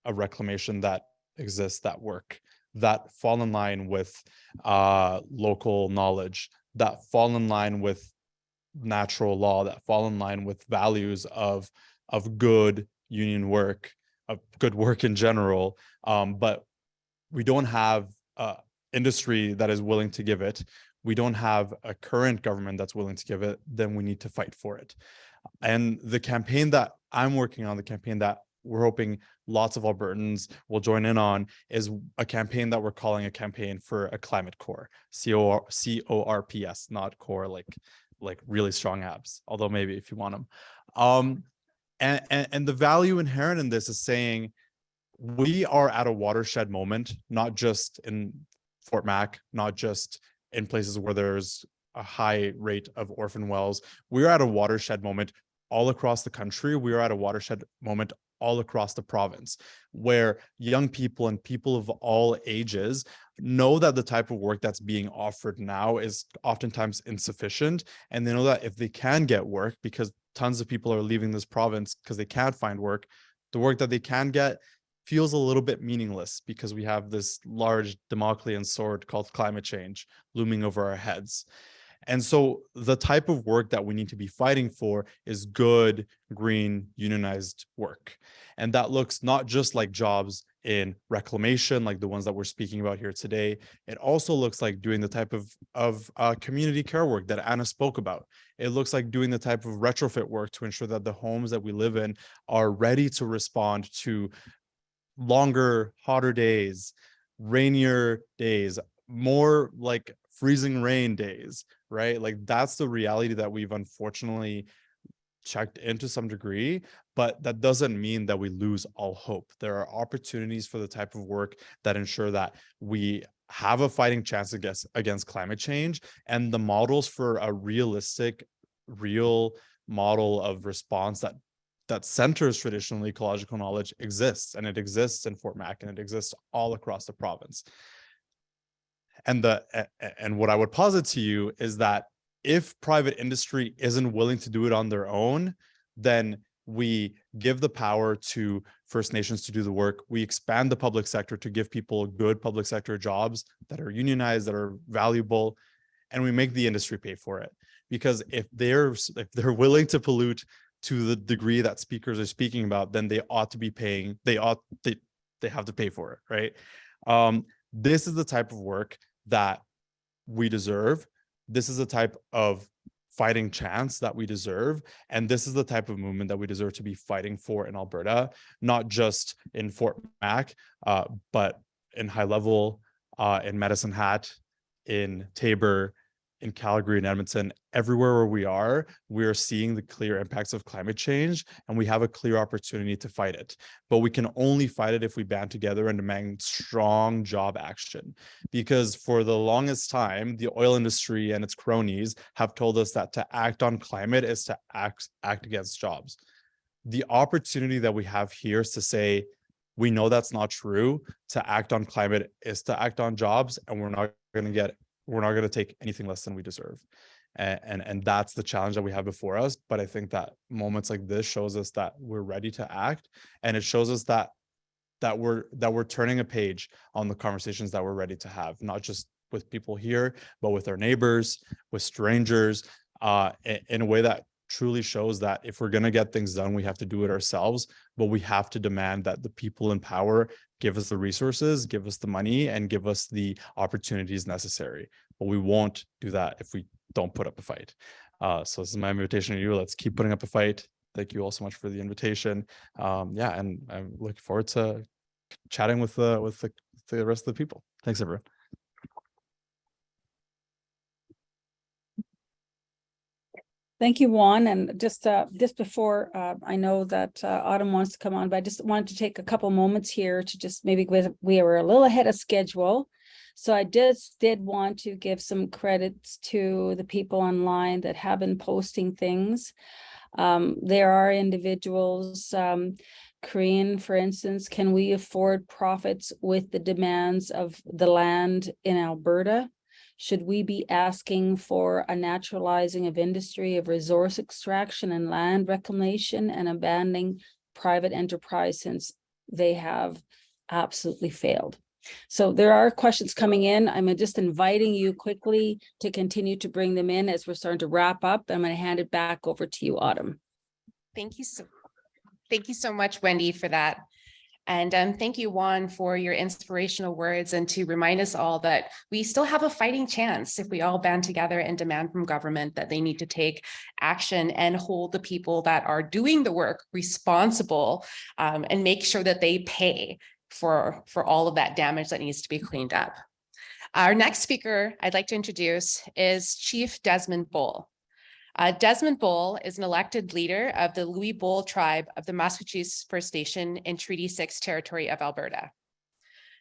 of reclamation that exist, that work, that fall in line with local knowledge, that fall in line with natural law, that fall in line with values of good union work, of good work in general, but we don't have industry that is willing to give it, we don't have a current government that's willing to give it, then we need to fight for it. And the campaign that I'm working on, the campaign that we're hoping lots of Albertans will join in on, is a campaign that we're calling a campaign for a climate core, CORPS, not core like really strong abs, although maybe if you want them. And the value inherent in this is saying we are at a watershed moment, not just in Fort Mac, not just in places where there's a high rate of orphan wells. We're at a watershed moment all across the country. We are at a watershed moment all across the province, where young people and people of all ages know that the type of work that's being offered now is oftentimes insufficient. And they know that if they can get work, because tons of people are leaving this province because they can't find work, the work that they can get feels a little bit meaningless because we have this large Damoclean sword called climate change looming over our heads. And so the type of work that we need to be fighting for is good, green, unionized work. And that looks not just like jobs in reclamation, like the ones that we're speaking about here today. It also looks like doing the type of community care work that Anna spoke about. It looks like doing the type of retrofit work to ensure that the homes that we live in are ready to respond to longer, hotter days, rainier days, more like freezing rain days, right? Like that's the reality that we've unfortunately checked into some degree, but that doesn't mean that we lose all hope. There are opportunities for the type of work that ensure that we have a fighting chance against climate change, and the models for a realistic, real model of response that centers traditional ecological knowledge exists, and it exists in Fort Mac, and it exists all across the province. And what I would posit to you is that if private industry isn't willing to do it on their own, then we give the power to First Nations to do the work. We expand the public sector to give people good public sector jobs that are unionized, that are valuable, and we make the industry pay for it. Because if they're willing to pollute to the degree that speakers are speaking about, then they ought to be paying. They have to pay for it, right? This is the type of work that we deserve. This is the type of fighting chance that we deserve. And this is the type of movement that we deserve to be fighting for in Alberta, not just in Fort Mac, but in High Level, in Medicine Hat, in Taber, in Calgary and Edmonton. Everywhere where we are seeing the clear impacts of climate change, and we have a clear opportunity to fight it. But we can only fight it if we band together and demand strong job action. Because for the longest time, the oil industry and its cronies have told us that to act on climate is to act against jobs. The opportunity that we have here is to say, we know that's not true. To act on climate is to act on jobs, and we're not going to take anything less than we deserve. And that's the challenge that we have before us. But I think that moments like this shows us that we're ready to act. And it shows us that we're turning a page on the conversations that we're ready to have, not just with people here, but with our neighbors, with strangers, in a way that truly shows that if we're going to get things done, we have to do it ourselves, but we have to demand that the people in power give us the resources, give us the money, and give us the opportunities necessary. But we won't do that if we don't put up a fight. So this is my invitation to you. Let's keep putting up a fight. Thank you all so much for the invitation. And I'm looking forward to chatting with the rest of the people. Thanks, everyone. Thank you, Juan. And just before, I know that Autumn wants to come on, but I just wanted to take a couple moments here to just maybe we were a little ahead of schedule. So I just did want to give some credits to the people online that have been posting things. There are individuals, Korean, for instance, can we afford profits with the demands of the land in Alberta? Should we be asking for a naturalizing of industry, of resource extraction and land reclamation, and abandoning private enterprise since they have absolutely failed? So there are questions coming in. I'm just inviting you quickly to continue to bring them in as we're starting to wrap up. I'm going to hand it back over to you, Autumn. Thank you so much, Wendy, for that. And thank you, Juan, for your inspirational words and to remind us all that we still have a fighting chance if we all band together and demand from government that they need to take action and hold the people that are doing the work responsible, and make sure that they pay for all of that damage that needs to be cleaned up. Our next speaker I'd like to introduce is Chief Desmond Bull. Desmond Bull is an elected leader of the Louis Bull tribe of the Massachusetts First Nation in Treaty 6 territory of Alberta.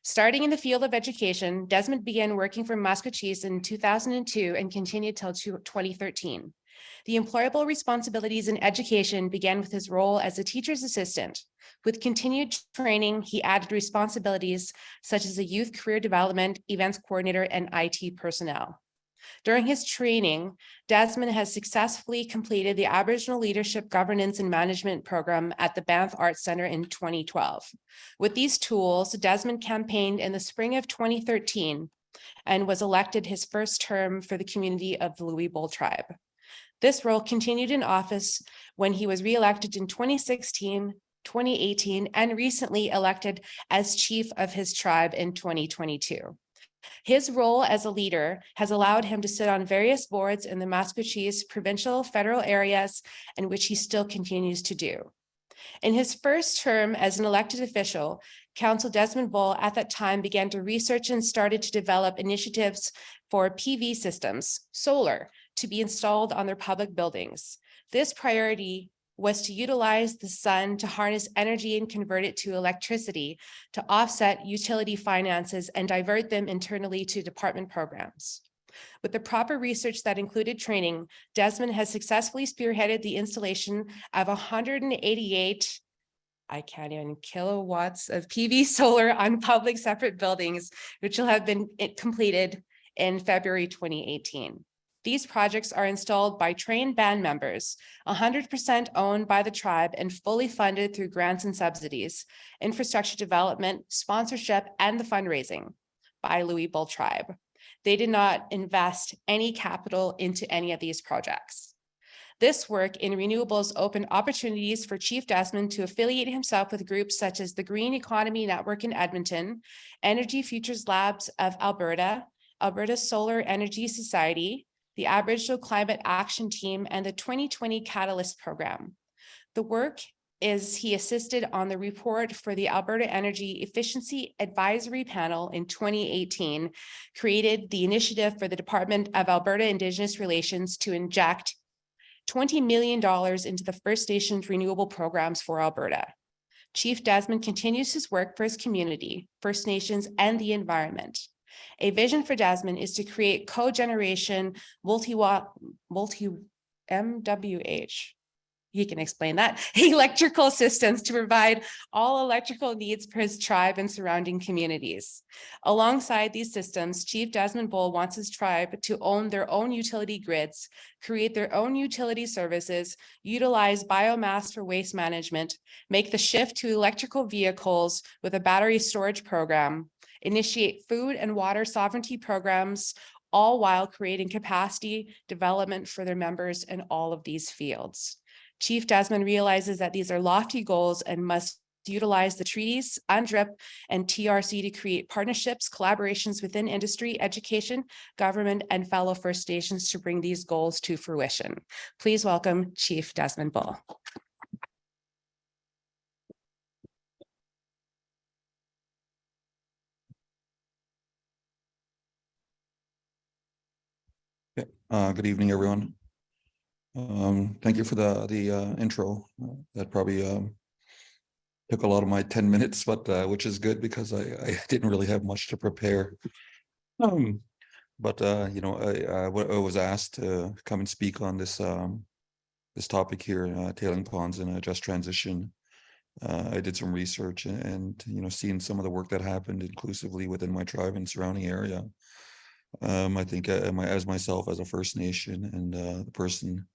Starting in the field of education, Desmond began working for Massachusetts in 2002 and continued till 2013. The employable responsibilities in education began with his role as a teacher's assistant. With continued training, he added responsibilities such as a youth career development, events coordinator, and IT personnel. During his training, Desmond has successfully completed the Aboriginal Leadership Governance and Management Program at the Banff Arts Centre in 2012. With these tools, Desmond campaigned in the spring of 2013 and was elected his first term for the community of the Louis Bull tribe. This role continued in office when he was re-elected in 2016, 2018, and recently elected as chief of his tribe in 2022. His role as a leader has allowed him to sit on various boards in the Massachusetts provincial, federal areas, and which he still continues to do. In his first term as an elected official, Councillor Desmond Bull at that time began to research and started to develop initiatives for PV systems, solar, to be installed on their public buildings. This priority was to utilize the sun to harness energy and convert it to electricity to offset utility finances and divert them internally to department programs. With the proper research that included training, Desmond has successfully spearheaded the installation of 188 kilowatts of PV solar on public separate buildings, which will have been completed in February 2018. These projects are installed by trained band members, 100% owned by the tribe and fully funded through grants and subsidies, infrastructure development, sponsorship, and the fundraising by Louis Bull tribe. They did not invest any capital into any of these projects. This work in renewables opened opportunities for Chief Desmond to affiliate himself with groups such as the Green Economy Network in Edmonton, Energy Futures Labs of Alberta, Alberta Solar Energy Society, the Aboriginal Climate Action Team, and the 2020 Catalyst Program. The work is he assisted on the report for the Alberta Energy Efficiency Advisory Panel in 2018, created the initiative for the Department of Alberta Indigenous Relations to inject $20 million into the First Nations renewable programs for Alberta. Chief Desmond continues his work for his community, First Nations, and the environment. A vision for Desmond is to create cogeneration MWH. He can explain that, electrical systems to provide all electrical needs for his tribe and surrounding communities. Alongside these systems, Chief Desmond Bull wants his tribe to own their own utility grids, create their own utility services, utilize biomass for waste management, make the shift to electrical vehicles with a battery storage program, initiate food and water sovereignty programs, all while creating capacity development for their members in all of these fields. Chief Desmond realizes that these are lofty goals and must utilize the treaties, UNDRIP, and TRC to create partnerships, collaborations within industry, education, government, and fellow First Nations to bring these goals to fruition. Please welcome Chief Desmond Bull. Good evening, everyone. Thank you for the intro. That probably took a lot of my 10 minutes, but which is good because I didn't really have much to prepare. But you know, I was asked to come and speak on this this topic here, tailing ponds and a just transition. I did some research and seeing some of the work that happened inclusively within my tribe and surrounding area. I think as myself as a First Nation and the person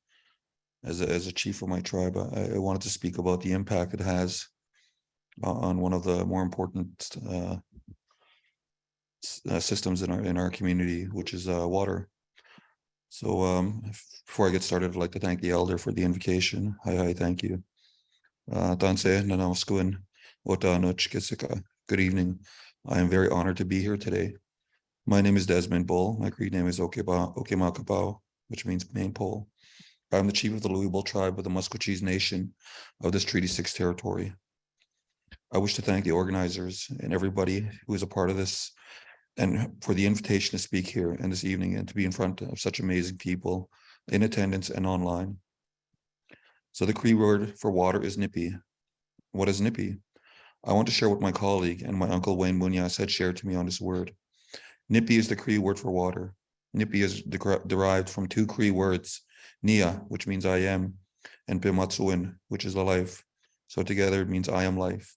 as a chief of my tribe, I wanted to speak about the impact it has on one of the more important systems in our community, which is water. So before I get started, I'd like to thank the elder for the invocation. Hi, thank you. Good evening. I am very honored to be here today. My name is Desmond Bull. My Cree name is Okemakabao, which means main pole. I'm the chief of the Louisville tribe of the Musqueam Nation of this Treaty 6 territory. I wish to thank the organizers and everybody who is a part of this and for the invitation to speak here and this evening and to be in front of such amazing people in attendance and online. So the Cree word for water is nipi. What is nipi? I want to share what my colleague and my uncle Wayne Munyas had shared to me on this word. Nipi is the Cree word for water. Nipi is derived from two Cree words, Nia, which means I am, and Pimatsuin, which is the life. So together it means I am life.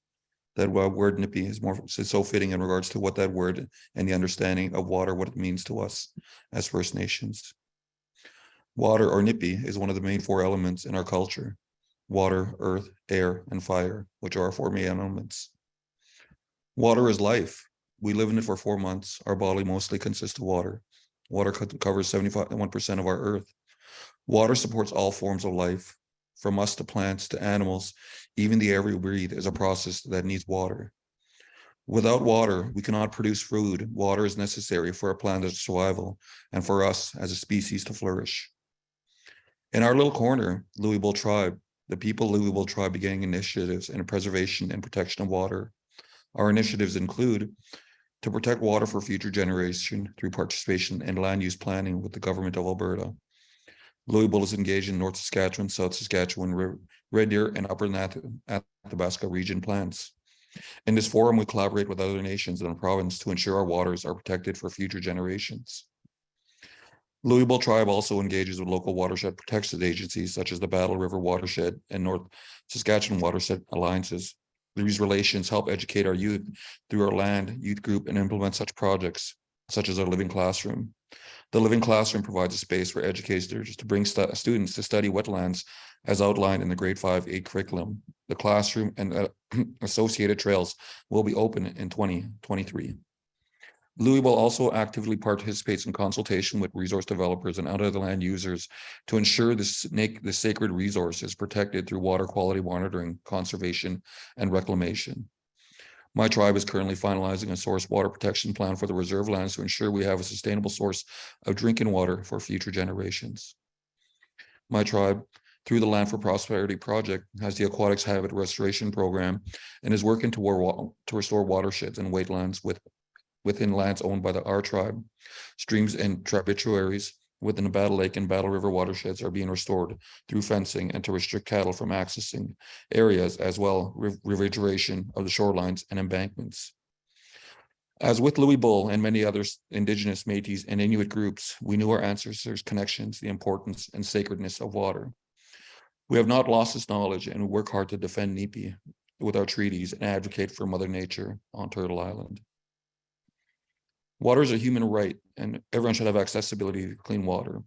That word nipi is so fitting in regards to what that word and the understanding of water, what it means to us as First Nations. Water, or nipi, is one of the main four elements in our culture: water, earth, air, and fire, which are our four main elements. Water is life. We live in it for 4 months. Our body mostly consists of water. Water covers 71% of our earth. Water supports all forms of life, from us to plants to animals. Even the air we breathe is a process that needs water. Without water, we cannot produce food. Water is necessary for our planet's survival and for us as a species to flourish. In our little corner, Louisville tribe, the people of Louisville tribe began initiatives in preservation and protection of water. Our initiatives include to protect water for future generation through participation in land use planning with the government of Alberta. Louisville is engaged in North Saskatchewan, South Saskatchewan, Red Deer, and Upper Athabasca region plans. In this forum, we collaborate with other nations in the province to ensure our waters are protected for future generations. Louisville tribe also engages with local watershed protection agencies such as the Battle River Watershed and North Saskatchewan Watershed Alliances. These relations help educate our youth through our land youth group and implement such projects, such as our living classroom. The living classroom provides a space for educators to bring students to study wetlands as outlined in the grade 5-8 curriculum. The classroom and associated trails will be open in 2023. Louisville also actively participates in consultation with resource developers and other land users to ensure the sacred resource is protected through water quality monitoring, conservation, and reclamation. My tribe is currently finalizing a source water protection plan for the reserve lands to ensure we have a sustainable source of drinking water for future generations. My tribe, through the Land for Prosperity project, has the Aquatics Habitat Restoration Program and is working to restore watersheds and wetlands within lands owned by our tribe. Streams and tributaries within the Battle Lake and Battle River watersheds are being restored through fencing and to restrict cattle from accessing areas, as well revegetation of the shorelines and embankments. As with Louisville and many other Indigenous, Métis, and Inuit groups, we knew our ancestors' connections, the importance and sacredness of water. We have not lost this knowledge and work hard to defend NIPI with our treaties and advocate for Mother Nature on Turtle Island. Water is a human right, and everyone should have accessibility to clean water.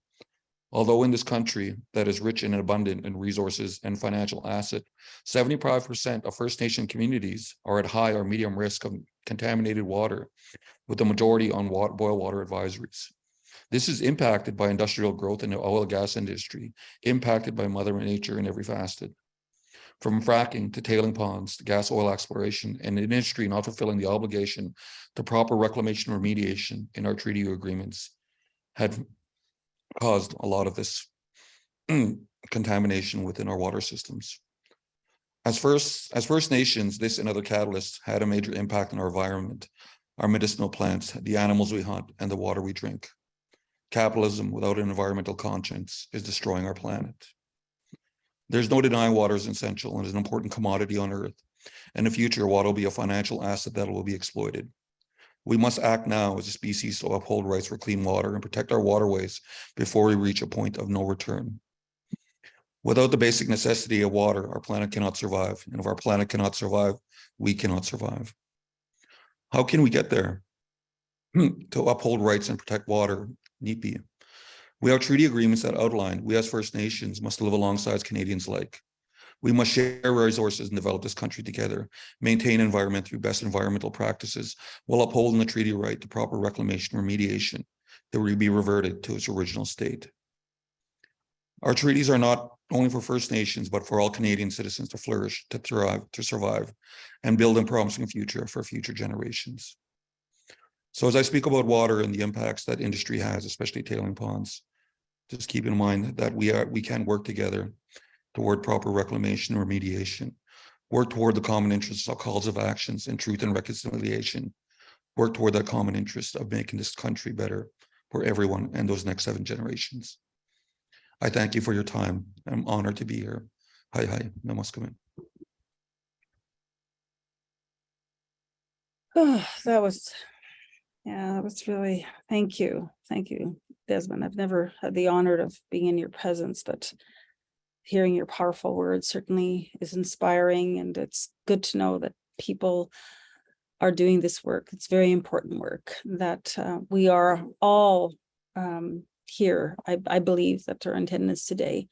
Although in this country that is rich and abundant in resources and financial asset, 75% of First Nation communities are at high or medium risk of contaminated water, with the majority on boil water advisories. This is impacted by industrial growth in the oil and gas industry, impacted by Mother Nature in every facet. From fracking to tailing ponds to gas oil exploration, and an industry not fulfilling the obligation to proper reclamation or remediation in our treaty agreements had caused a lot of this contamination within our water systems. As First Nations, this and other catalysts had a major impact on our environment, our medicinal plants, the animals we hunt, and the water we drink. Capitalism without an environmental conscience is destroying our planet. There's no denying water is essential and is an important commodity on Earth. In the future, water will be a financial asset that will be exploited. We must act now as a species to uphold rights for clean water and protect our waterways before we reach a point of no return. Without the basic necessity of water, our planet cannot survive. And if our planet cannot survive, we cannot survive. How can we get there? To uphold rights and protect water, NEPI. We have treaty agreements that outline we as First Nations must live alongside Canadians alike. We must share resources and develop this country together, maintain environment through best environmental practices, while upholding the treaty right to proper reclamation or remediation that will be reverted to its original state. Our treaties are not only for First Nations, but for all Canadian citizens to flourish, to thrive, to survive, and build a promising future for future generations. So as I speak about water and the impacts that industry has, especially tailing ponds, just keep in mind that we can work together toward proper reclamation or remediation, work toward the common interests of calls of actions and truth and reconciliation, work toward that common interest of making this country better for everyone and those next 7 generations. I thank you for your time. I'm honored to be here. Hi, namaskaman. Oh, that was really, thank you, Desmond. I've never had the honor of being in your presence, but hearing your powerful words certainly is inspiring, and it's good to know that people are doing this work. It's very important work that we are all here. I believe that our attendants today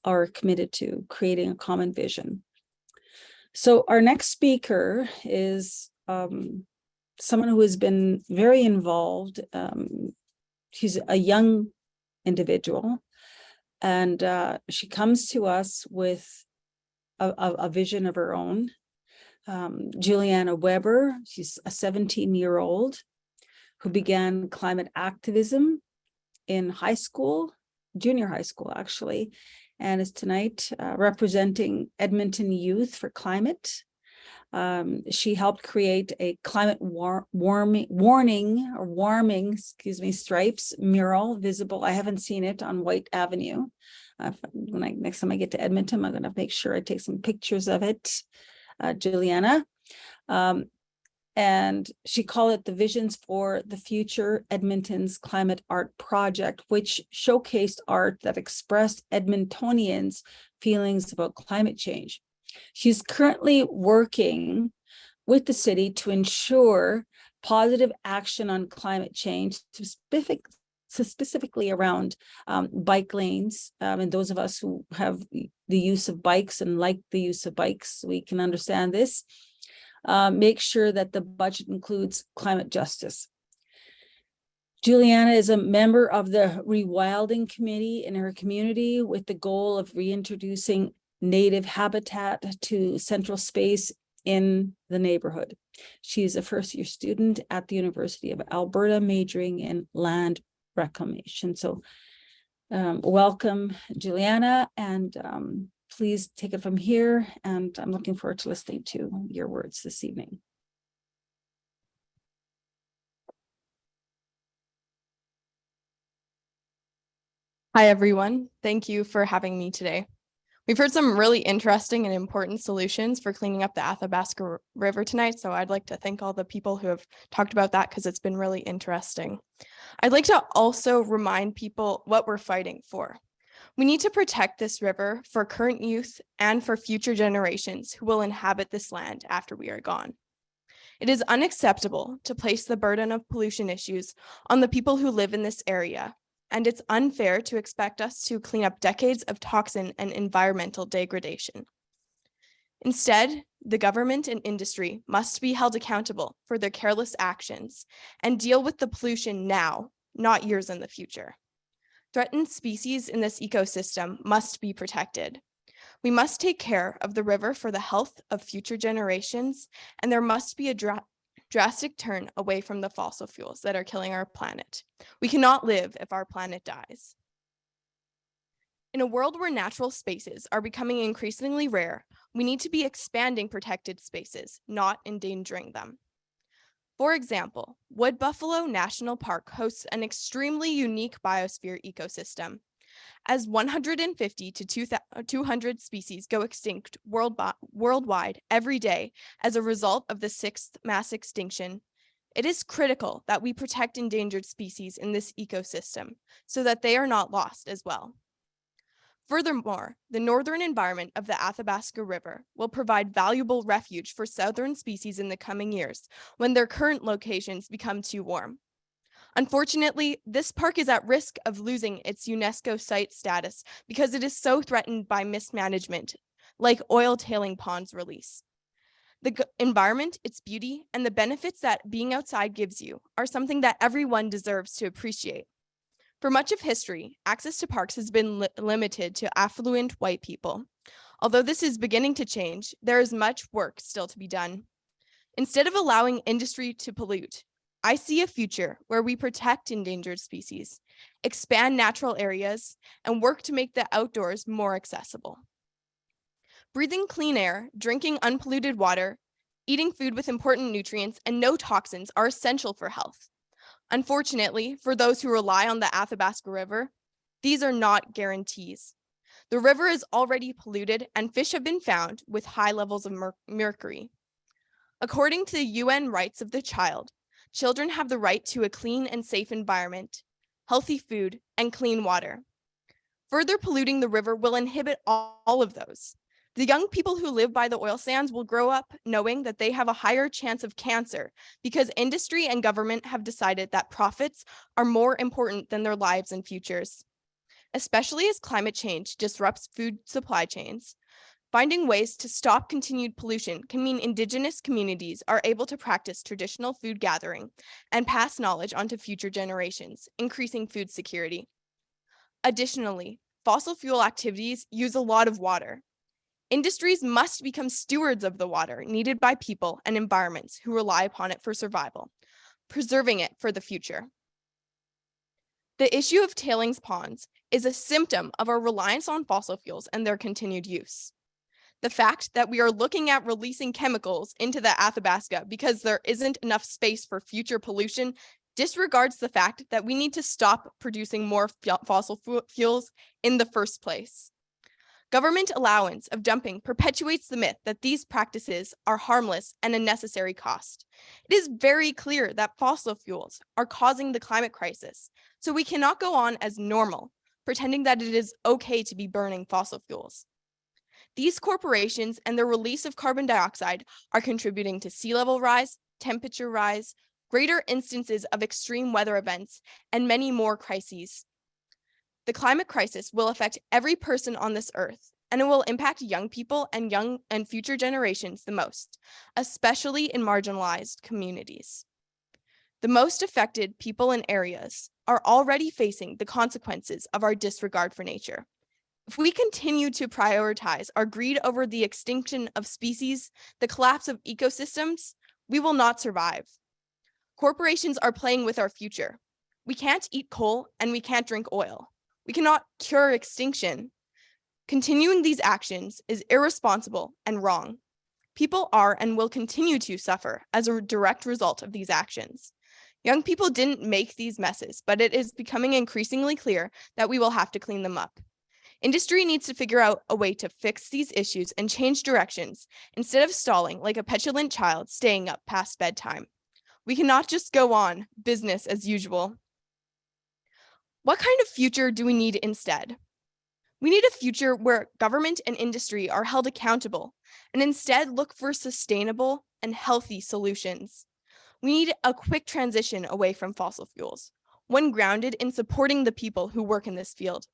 are committed to creating a common vision. So our next speaker is someone who has been very involved. She's a young individual, and she comes to us with a vision of her own. Juliana Weber, she's a 17-year-old who began climate activism in high school, junior high school actually, and is tonight representing Edmonton Youth for Climate. She helped create a climate warming stripes mural visible. I haven't seen it on White Avenue. Next time I get to Edmonton, I'm going to make sure I take some pictures of it, Juliana. And she called it the Visions for the Future Edmonton's Climate Art Project, which showcased art that expressed Edmontonians' feelings about climate change. She's currently working with the city to ensure positive action on climate change, specifically around bike lanes. And those of us who have the use of bikes and like the use of bikes, we can understand this. Make sure that the budget includes climate justice. Juliana is a member of the Rewilding Committee in her community with the goal of reintroducing native habitat to central space in the neighborhood. She is a first-year student at the University of Alberta, majoring in land reclamation. So welcome, Juliana, and please take it from here. And I'm looking forward to listening to your words this evening. Hi, everyone. Thank you for having me today. We've heard some really interesting and important solutions for cleaning up the Athabasca River tonight, so I'd like to thank all the people who have talked about that because it's been really interesting. I'd like to also remind people what we're fighting for. We need to protect this river for current youth and for future generations who will inhabit this land after we are gone. It is unacceptable to place the burden of pollution issues on the people who live in this area, and it's unfair to expect us to clean up decades of toxin and environmental degradation. Instead, the government and industry must be held accountable for their careless actions and deal with the pollution now, not years in the future. Threatened species in this ecosystem must be protected. We must take care of the river for the health of future generations, and there must be a drastic turn away from the fossil fuels that are killing our planet. We cannot live if our planet dies. In a world where natural spaces are becoming increasingly rare, we need to be expanding protected spaces, not endangering them. For example, Wood Buffalo National Park hosts an extremely unique biosphere ecosystem. As 150 to 200 species go extinct worldwide every day as a result of the 6th mass extinction, it is critical that we protect endangered species in this ecosystem so that they are not lost as well. Furthermore, the northern environment of the Athabasca River will provide valuable refuge for southern species in the coming years when their current locations become too warm. Unfortunately, this park is at risk of losing its UNESCO site status because it is so threatened by mismanagement, like oil tailing ponds release. The environment, its beauty, and the benefits that being outside gives you are something that everyone deserves to appreciate. For much of history, access to parks has been limited to affluent white people. Although this is beginning to change, there is much work still to be done. Instead of allowing industry to pollute, I see a future where we protect endangered species, expand natural areas, and work to make the outdoors more accessible. Breathing clean air, drinking unpolluted water, eating food with important nutrients and no toxins are essential for health. Unfortunately, for those who rely on the Athabasca River, these are not guarantees. The river is already polluted and fish have been found with high levels of mercury. According to the UN Rights of the Child, children have the right to a clean and safe environment, healthy food, and clean water. Further polluting the river will inhibit all of those. The young people who live by the oil sands will grow up knowing that they have a higher chance of cancer because industry and government have decided that profits are more important than their lives and futures. Especially as climate change disrupts food supply chains, finding ways to stop continued pollution can mean Indigenous communities are able to practice traditional food gathering and pass knowledge onto future generations, increasing food security. Additionally, fossil fuel activities use a lot of water. Industries must become stewards of the water needed by people and environments who rely upon it for survival, preserving it for the future. The issue of tailings ponds is a symptom of our reliance on fossil fuels and their continued use. The fact that we are looking at releasing chemicals into the Athabasca because there isn't enough space for future pollution disregards the fact that we need to stop producing more fossil fuels in the first place. Government allowance of dumping perpetuates the myth that these practices are harmless and a necessary cost. It is very clear that fossil fuels are causing the climate crisis, so we cannot go on as normal, pretending that it is okay to be burning fossil fuels. These corporations and their release of carbon dioxide are contributing to sea level rise, temperature rise, greater instances of extreme weather events, and many more crises. The climate crisis will affect every person on this earth, and it will impact young people and future generations the most, especially in marginalized communities. The most affected people and areas are already facing the consequences of our disregard for nature. If we continue to prioritize our greed over the extinction of species, the collapse of ecosystems, we will not survive. Corporations are playing with our future. We can't eat coal and we can't drink oil. We cannot cure extinction. Continuing these actions is irresponsible and wrong. People are and will continue to suffer as a direct result of these actions. Young people didn't make these messes, but it is becoming increasingly clear that we will have to clean them up. Industry needs to figure out a way to fix these issues and change directions instead of stalling like a petulant child staying up past bedtime. We cannot just go on business as usual. What kind of future do we need instead? We need a future where government and industry are held accountable and instead look for sustainable and healthy solutions. We need a quick transition away from fossil fuels, one grounded in supporting the people who work in this field.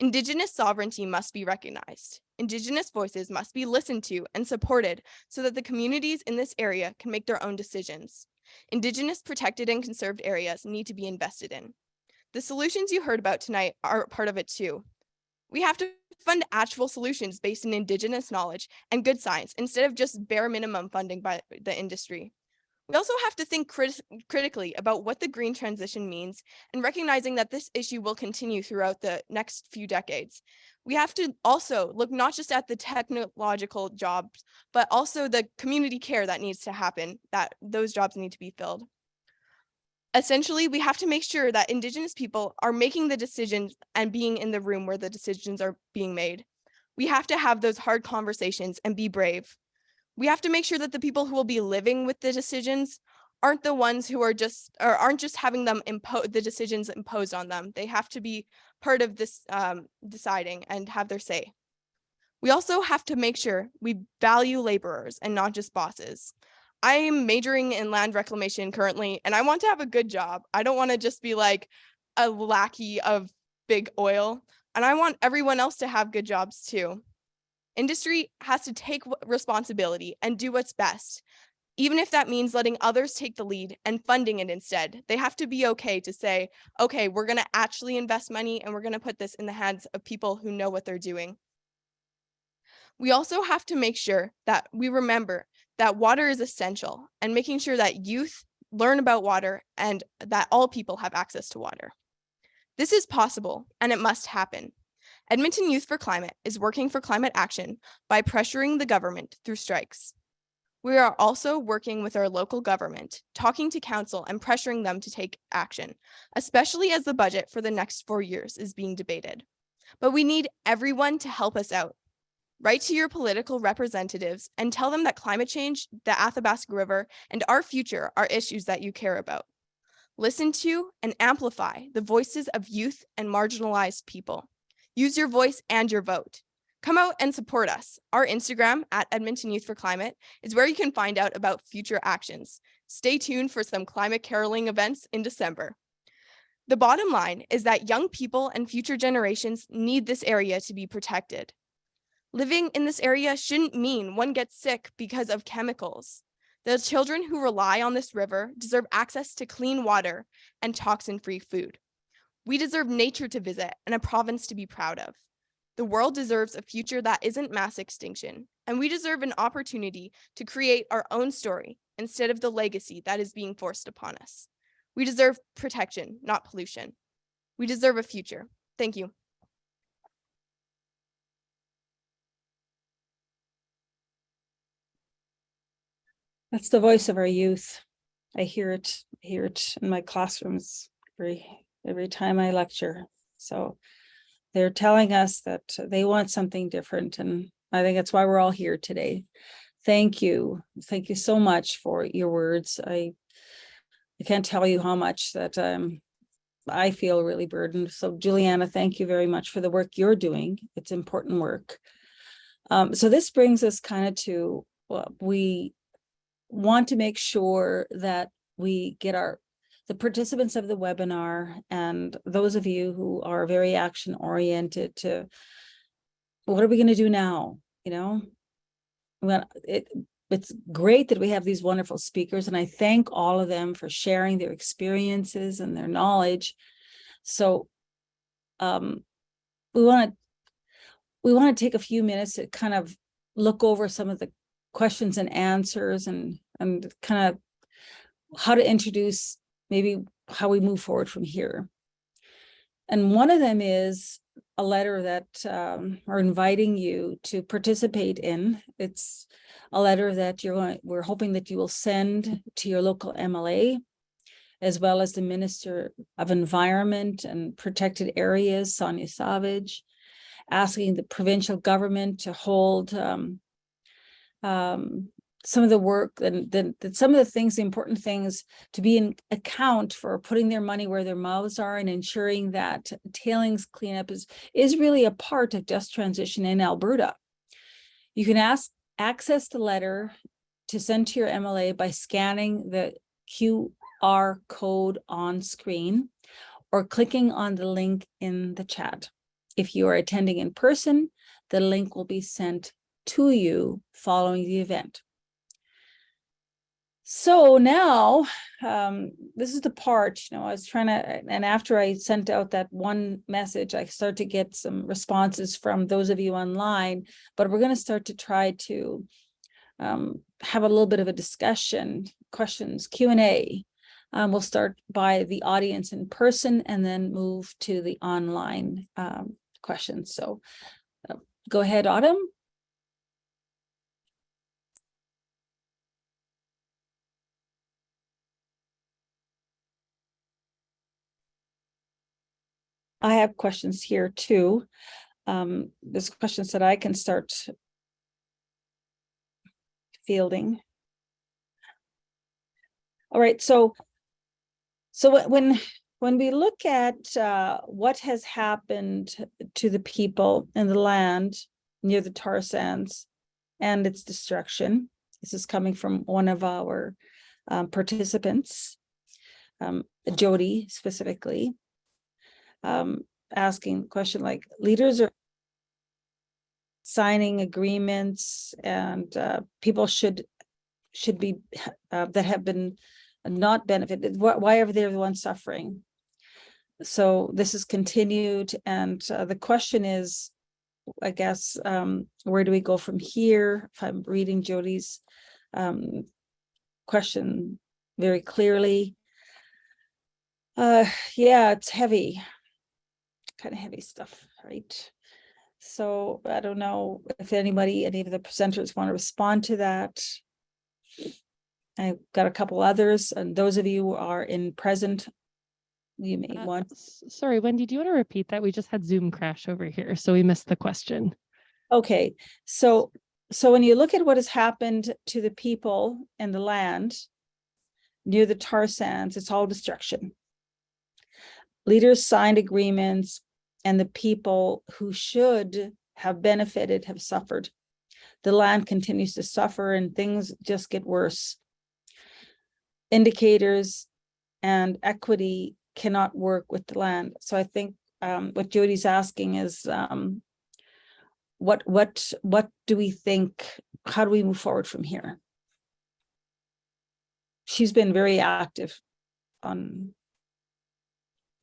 Indigenous sovereignty must be recognized. Indigenous voices must be listened to and supported so that the communities in this area can make their own decisions. Indigenous protected and conserved areas need to be invested in. The solutions you heard about tonight are part of it too. We have to fund actual solutions based in Indigenous knowledge and good science instead of just bare minimum funding by the industry. We also have to think critically about what the green transition means and recognizing that this issue will continue throughout the next few decades. We have to also look not just at the technological jobs, but also the community care that needs to happen, that those jobs need to be filled. Essentially, we have to make sure that Indigenous people are making the decisions and being in the room where the decisions are being made. We have to have those hard conversations and be brave. We have to make sure that the people who will be living with the decisions aren't the ones who are just, or aren't just having them the decisions imposed on them. They have to be part of this deciding and have their say. We also have to make sure we value laborers and not just bosses. I am majoring in land reclamation currently, and I want to have a good job. I don't want to just be like a lackey of big oil, and I want everyone else to have good jobs too. Industry has to take responsibility and do what's best, even if that means letting others take the lead and funding it instead. They have to be okay to say, okay, we're going to actually invest money and we're going to put this in the hands of people who know what they're doing. We also have to make sure that we remember that water is essential and making sure that youth learn about water and that all people have access to water. This is possible and it must happen. Edmonton Youth for Climate is working for climate action by pressuring the government through strikes. We are also working with our local government, talking to council and pressuring them to take action, especially as the budget for the next 4 years is being debated. But we need everyone to help us out. Write to your political representatives and tell them that climate change, the Athabasca River, and our future are issues that you care about. Listen to and amplify the voices of youth and marginalized people. Use your voice and your vote. Come out and support us. Our Instagram at Edmonton Youth for Climate is where you can find out about future actions. Stay tuned for some climate caroling events in December. The bottom line is that young people and future generations need this area to be protected. Living in this area shouldn't mean one gets sick because of chemicals. The children who rely on this river deserve access to clean water and toxin-free food. We deserve nature to visit and a province to be proud of. The world deserves a future that isn't mass extinction, and we deserve an opportunity to create our own story instead of the legacy that is being forced upon us. We deserve protection, not pollution. We deserve a future. Thank you. That's the voice of our youth. I hear it in my classrooms every time I lecture. So they're telling us that they want something different. And I think that's why we're all here today. Thank you. Thank you so much for your words. I can't tell you how much that I feel really burdened. So Juliana, thank you very much for the work you're doing. It's important work. So this brings us kind of to what we want to make sure that we get the participants of the webinar and those of you who are very action oriented to what are we going to do now? You know, well, it's great that we have these wonderful speakers, and I thank all of them for sharing their experiences and their knowledge. So we want to take a few minutes to kind of look over some of the questions and answers and kind of how to introduce maybe how we move forward from here. And one of them is a letter that we're inviting you to participate in. It's a letter that we're hoping that you will send to your local MLA, as well as the Minister of Environment and Protected Areas, Sonia Savage, asking the provincial government to hold some of the work and some of the things, the important things to be in account for putting their money where their mouths are and ensuring that tailings cleanup is really a part of just transition in Alberta. You can access the letter to send to your MLA by scanning the QR code on screen or clicking on the link in the chat. If you are attending in person, the link will be sent to you following the event. So now, this is the part, I was trying to, and after I sent out that one message, I started to get some responses from those of you online, but we're going to start to try to have a little bit of a discussion, questions, Q&A. We'll start by the audience in person and then move to the online questions. So go ahead, Autumn. I have questions here too. There's questions that I can start fielding. All right, so when we look at what has happened to the people and the land near the tar sands and its destruction, this is coming from one of our participants, Jody specifically, asking a question like, leaders are signing agreements and people should be that have been not benefited. Why are they the ones suffering? So this is continued, and the question is, I guess, where do we go from here? If I'm reading Jody's question very clearly, yeah, it's heavy, kind of heavy stuff, right? So I don't know if any of the presenters want to respond to that. I've got a couple others, and those of you who are in present, you may want. Sorry, Wendy, do you want to repeat that? We just had Zoom crash over here, so we missed the question. Okay, so when you look at what has happened to the people and the land near the tar sands, it's all destruction. Leaders signed agreements, and the people who should have benefited have suffered. The land continues to suffer, and things just get worse. Indicators and equity cannot work with the land. So I think what Jody's asking is, what do we think? How do we move forward from here? She's been very active on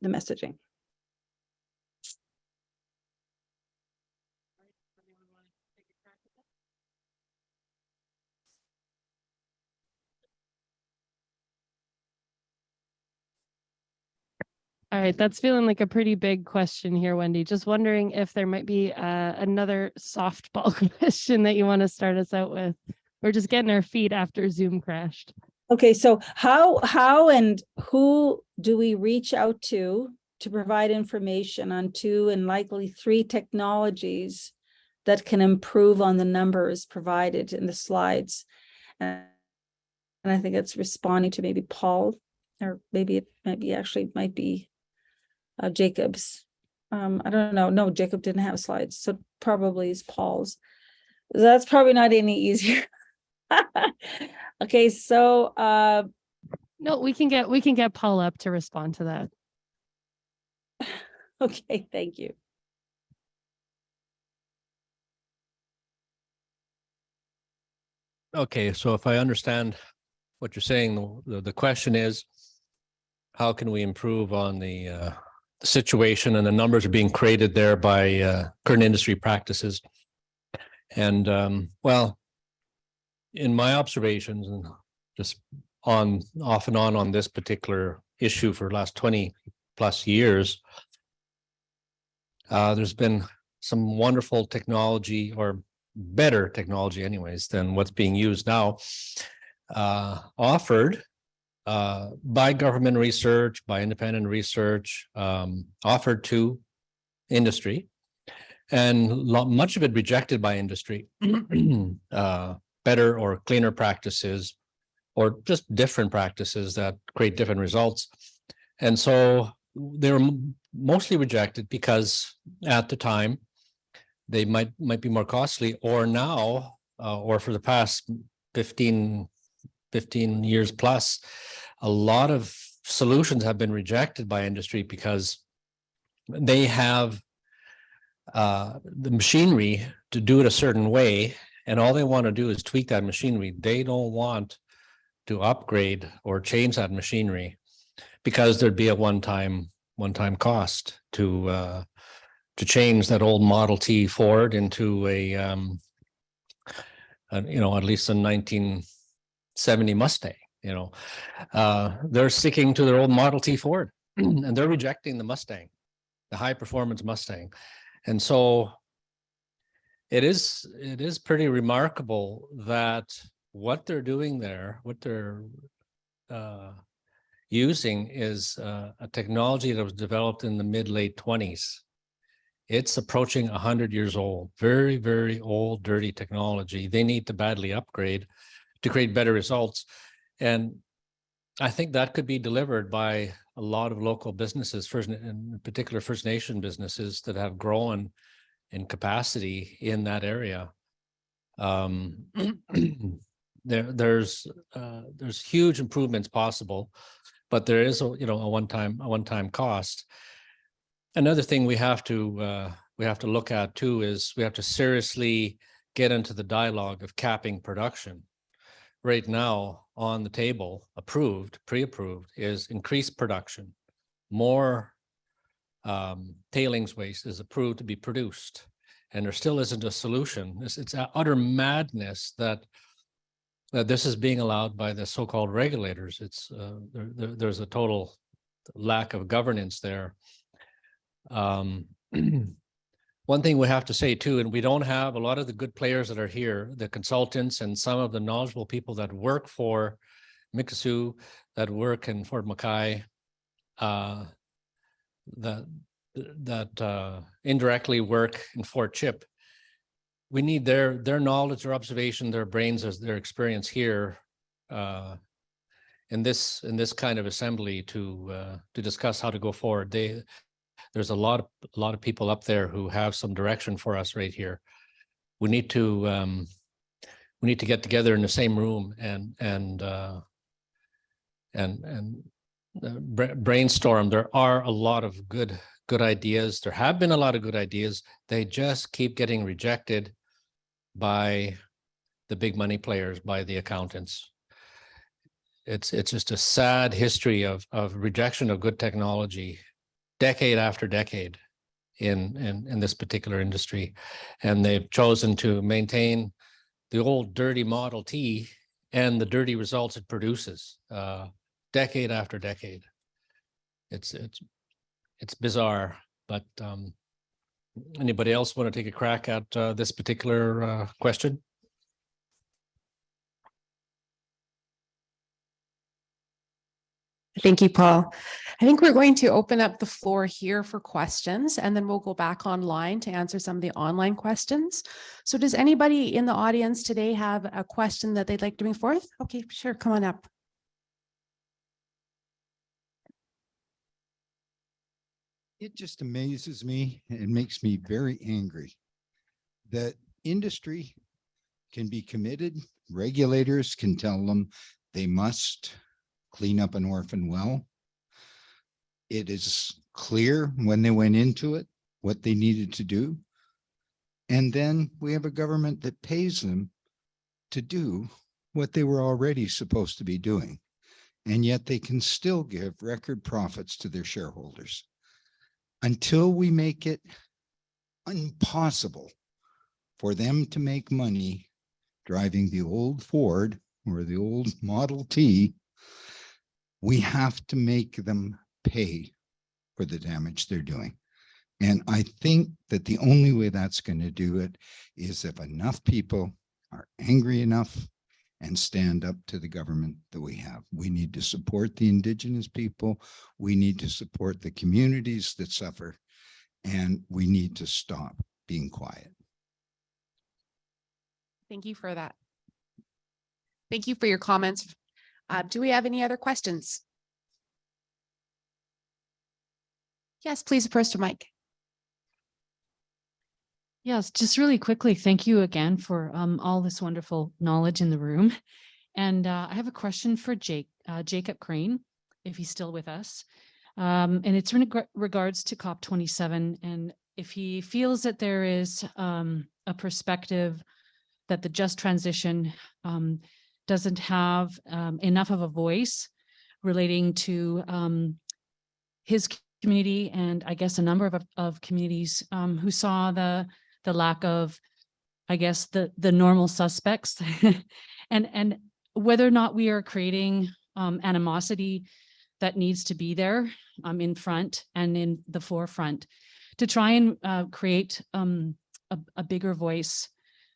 the messaging. All right, that's feeling like a pretty big question here, Wendy. Just wondering if there might be another softball question that you want to start us out with. We're just getting our feet after Zoom crashed. Okay, so how and who do we reach out to provide information on 2 and likely 3 technologies that can improve on the numbers provided in the slides? And I think it's responding to maybe Paul, or maybe it might be Jacob's. I don't know. No, Jacob didn't have slides, so probably is Paul's. That's probably not any easier. Okay, so no, we can get Paul up to respond to that. Okay, thank you. Okay, so if I understand what you're saying, the question is, how can we improve on the situation, and the numbers are being created there by current industry practices? And well, in my observations, and just off and on this particular issue for the last 20 plus years, there's been some wonderful technology, or better technology anyways, than what's being used now, offered by government research, by independent research, offered to industry, and much of it rejected by industry. Better or cleaner practices, or just different practices that create different results. And so they were mostly rejected because at the time they might be more costly, or now, or for the past 15 years plus, a lot of solutions have been rejected by industry because they have the machinery to do it a certain way, and all they want to do is tweak that machinery. They don't want to upgrade or change that machinery, because there'd be a one-time cost to change that old Model T Ford into a at least a 1970 Mustang. They're sticking to their old Model T Ford, and they're rejecting the Mustang, the high performance Mustang. And so it is pretty remarkable that what they're doing there, what they're using, is a technology that was developed in the mid-late 20s. It's approaching 100 years old. Very, very old, dirty technology. They need to badly upgrade to create better results. And I think that could be delivered by a lot of local businesses, in particular First Nation businesses that have grown in capacity in that area. There's huge improvements possible, but there is a one-time cost. Another thing we have to look at too is we have to seriously get into the dialogue of capping production. Right now on the table, pre-approved, is increased production. More tailings waste is approved to be produced, and there still isn't a solution. It's utter madness that this is being allowed by the so-called regulators. It's there's a total lack of governance there. One thing we have to say too, and we don't have a lot of the good players that are here, the consultants and some of the knowledgeable people that work for Mikisew, that work in Fort Mackay, that indirectly work in Fort Chip. We need their knowledge, their observation, their brains, as their experience here in this kind of assembly to discuss how to go forward. There's a lot of people up there who have some direction for us right here. We need to get together in the same room and brainstorm. There are a lot of good ideas. There have been a lot of good ideas. They just keep getting rejected by the big money players, by the accountants. It's just a sad history of rejection of good technology, decade after decade in this particular industry. And they've chosen to maintain the old dirty Model T and the dirty results it produces, decade after decade. It's bizarre, but anybody else want to take a crack at this particular question? Thank you, Paul. I think we're going to open up the floor here for questions, and then we'll go back online to answer some of the online questions. So does anybody in the audience today have a question that they'd like to bring forth? Okay, sure, come on up. It just amazes me and makes me very angry that industry can be committed. Regulators can tell them they must clean up an orphan well. It is clear when they went into it what they needed to do. And then we have a government that pays them to do what they were already supposed to be doing. And yet they can still give record profits to their shareholders. Until we make it impossible for them to make money driving the old Ford or the old Model T, we have to make them pay for the damage they're doing. And I think that the only way that's going to do it is if enough people are angry enough and stand up to the government that we have. We need to support the Indigenous people. We need to support the communities that suffer, and we need to stop being quiet. Thank you for that. Thank you for your comments. Do we have any other questions? Yes, please approach the mic. Yes, just really quickly, thank you again for all this wonderful knowledge in the room. And I have a question for Jacob Crane, if he's still with us. And it's in regards to COP27, and if he feels that there is a perspective that the just transition doesn't have enough of a voice relating to his community, and I guess a number of communities who saw the lack of, I guess, the normal suspects and whether or not we are creating animosity that needs to be there in front and in the forefront to try and create a bigger voice,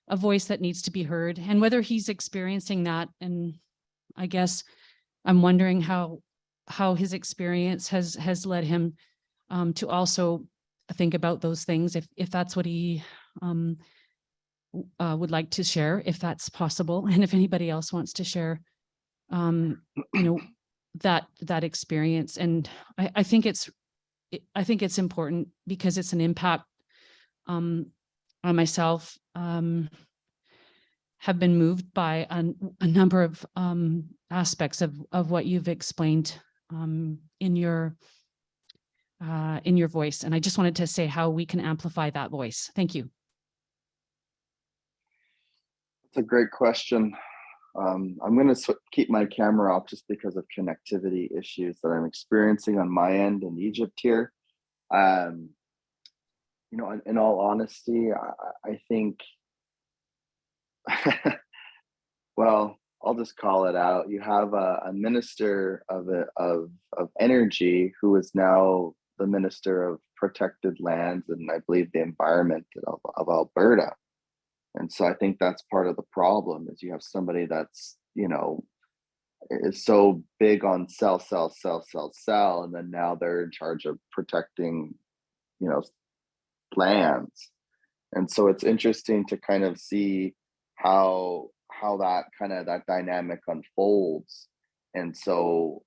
a voice that needs to be heard, and whether he's experiencing that. And I guess I'm wondering how his experience has led him to also think about those things, if that's what he would like to share, if that's possible, and if anybody else wants to share, that experience. And I think it's important because it's an impact on myself. Have been moved by a number of aspects of what you've explained in your voice. And I just wanted to say how we can amplify that voice. Thank you. It's a great question. I'm going to keep my camera off just because of connectivity issues that I'm experiencing on my end in Egypt here. You know, in all honesty, I think, well, I'll just call it out. You have a minister of energy who is now the minister of protected lands and I believe the environment of Alberta. And so I think that's part of the problem is you have somebody that's, you know, is so big on sell, and then now they're in charge of protecting, you know, lands. And so it's interesting to kind of see how that kind of that dynamic unfolds. And so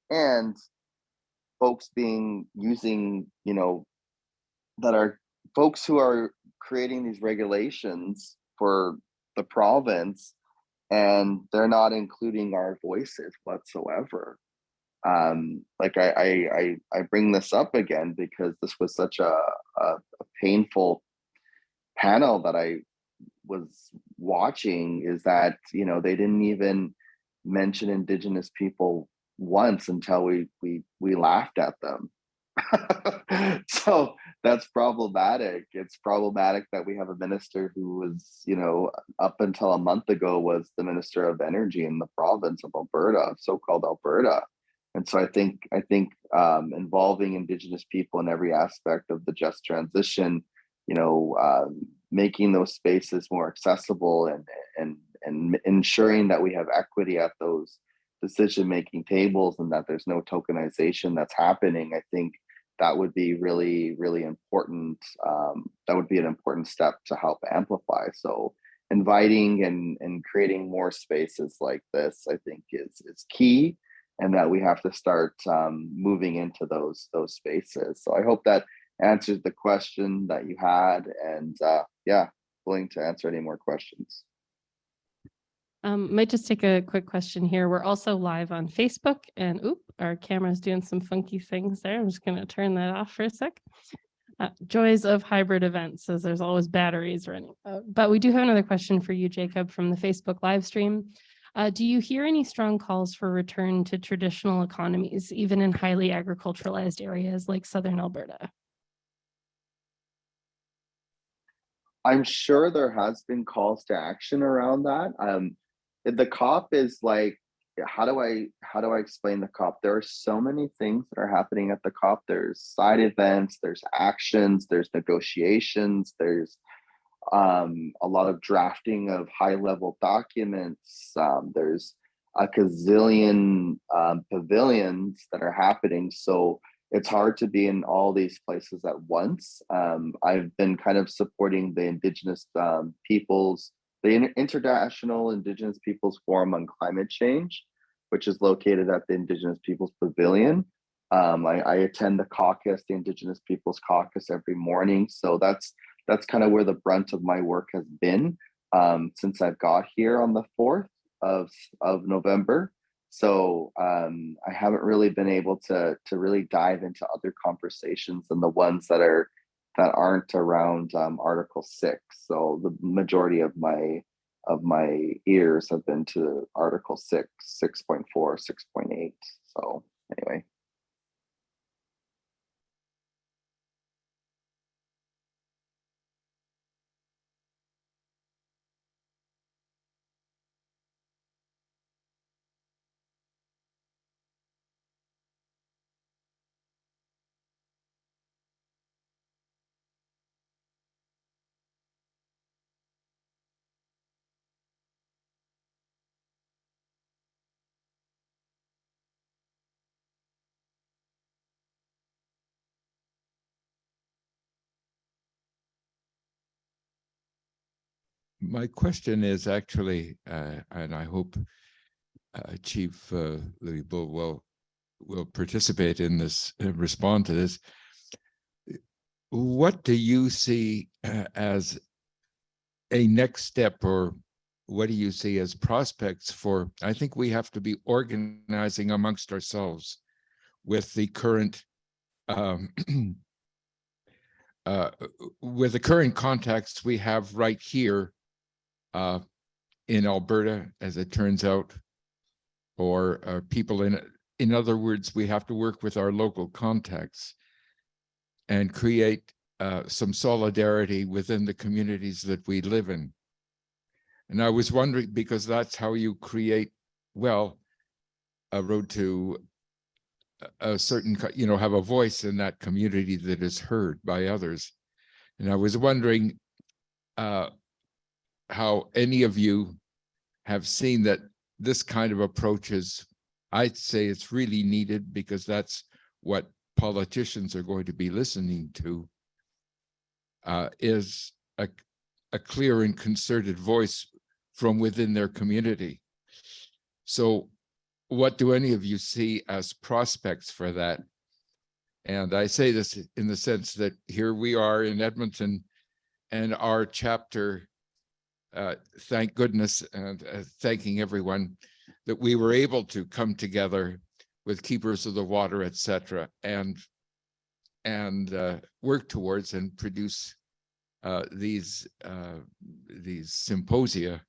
and folks using, you know, that are folks who are creating these regulations for the province, and they're not including our voices whatsoever. Like I bring this up again because this was such a painful panel that I was watching, is that, you know, they didn't even mention Indigenous people once until we laughed at them. So that's problematic. It's problematic that we have a minister who was, you know, up until a month ago was the Minister of Energy in the province of Alberta, so-called Alberta. And so I think involving Indigenous people in every aspect of the just transition, you know, making those spaces more accessible and ensuring that we have equity at those decision-making tables and that there's no tokenization that's happening, I think that would be really, really important. That would be an important step to help amplify. So inviting and creating more spaces like this, I think is key, and that we have to start moving into those spaces. So I hope that answers the question that you had, and yeah, willing to answer any more questions. Might just take a quick question here. We're also live on Facebook, and our camera's doing some funky things there. I'm just going to turn that off for a sec. Joys of hybrid events, as there's always batteries running. But we do have another question for you, Jacob, from the Facebook live stream. Do you hear any strong calls for return to traditional economies, even in highly agriculturalized areas like Southern Alberta? I'm sure there has been calls to action around that. The COP is like, how do I explain the COP? There are so many things that are happening at the COP. There's side events, there's actions, there's negotiations, there's a lot of drafting of high-level documents. There's a gazillion pavilions that are happening. So it's hard to be in all these places at once. I've been kind of supporting the Indigenous peoples, the International Indigenous Peoples Forum on Climate Change, which is located at the Indigenous Peoples Pavilion. I attend the caucus, the Indigenous Peoples Caucus, every morning. So that's kind of where the brunt of my work has been since I've got here on the 4th of November. So I haven't really been able to really dive into other conversations than the ones that aren't around Article 6. So the majority of my ears have been to Article 6, 6.4, 6.8. So anyway. My question is actually, and I hope Chief Louis Bull will participate in this, respond to this. What do you see as a next step, or what do you see as prospects for? I think we have to be organizing amongst ourselves with the current with the current contacts we have right here in Alberta, as it turns out, or people in other words, we have to work with our local contacts and create some solidarity within the communities that we live in. And I was wondering, because that's how you create, well, a road to a certain, have a voice in that community that is heard by others. And I was wondering how any of you have seen that this kind of approach is, I'd say it's really needed, because that's what politicians are going to be listening to, is a clear and concerted voice from within their community. So what do any of you see as prospects for that? And I say this in the sense that here we are in Edmonton, and our chapter, thank goodness, and thanking everyone that we were able to come together with Keepers of the Water, etc., and work towards and produce these symposia.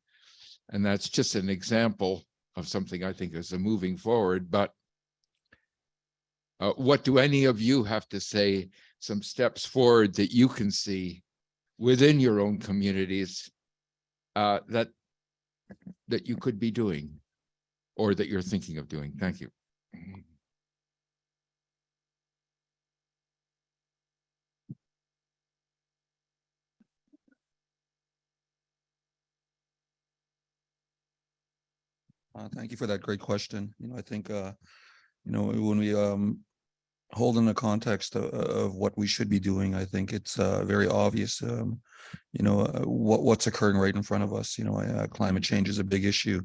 And that's just an example of something I think is a moving forward. But what do any of you have to say, some steps forward that you can see within your own communities that you could be doing, or that you're thinking of doing? Thank you. Thank you for that great question. I think, when we hold in the context of what we should be doing, I think it's very obvious, what's occurring right in front of us. Climate change is a big issue,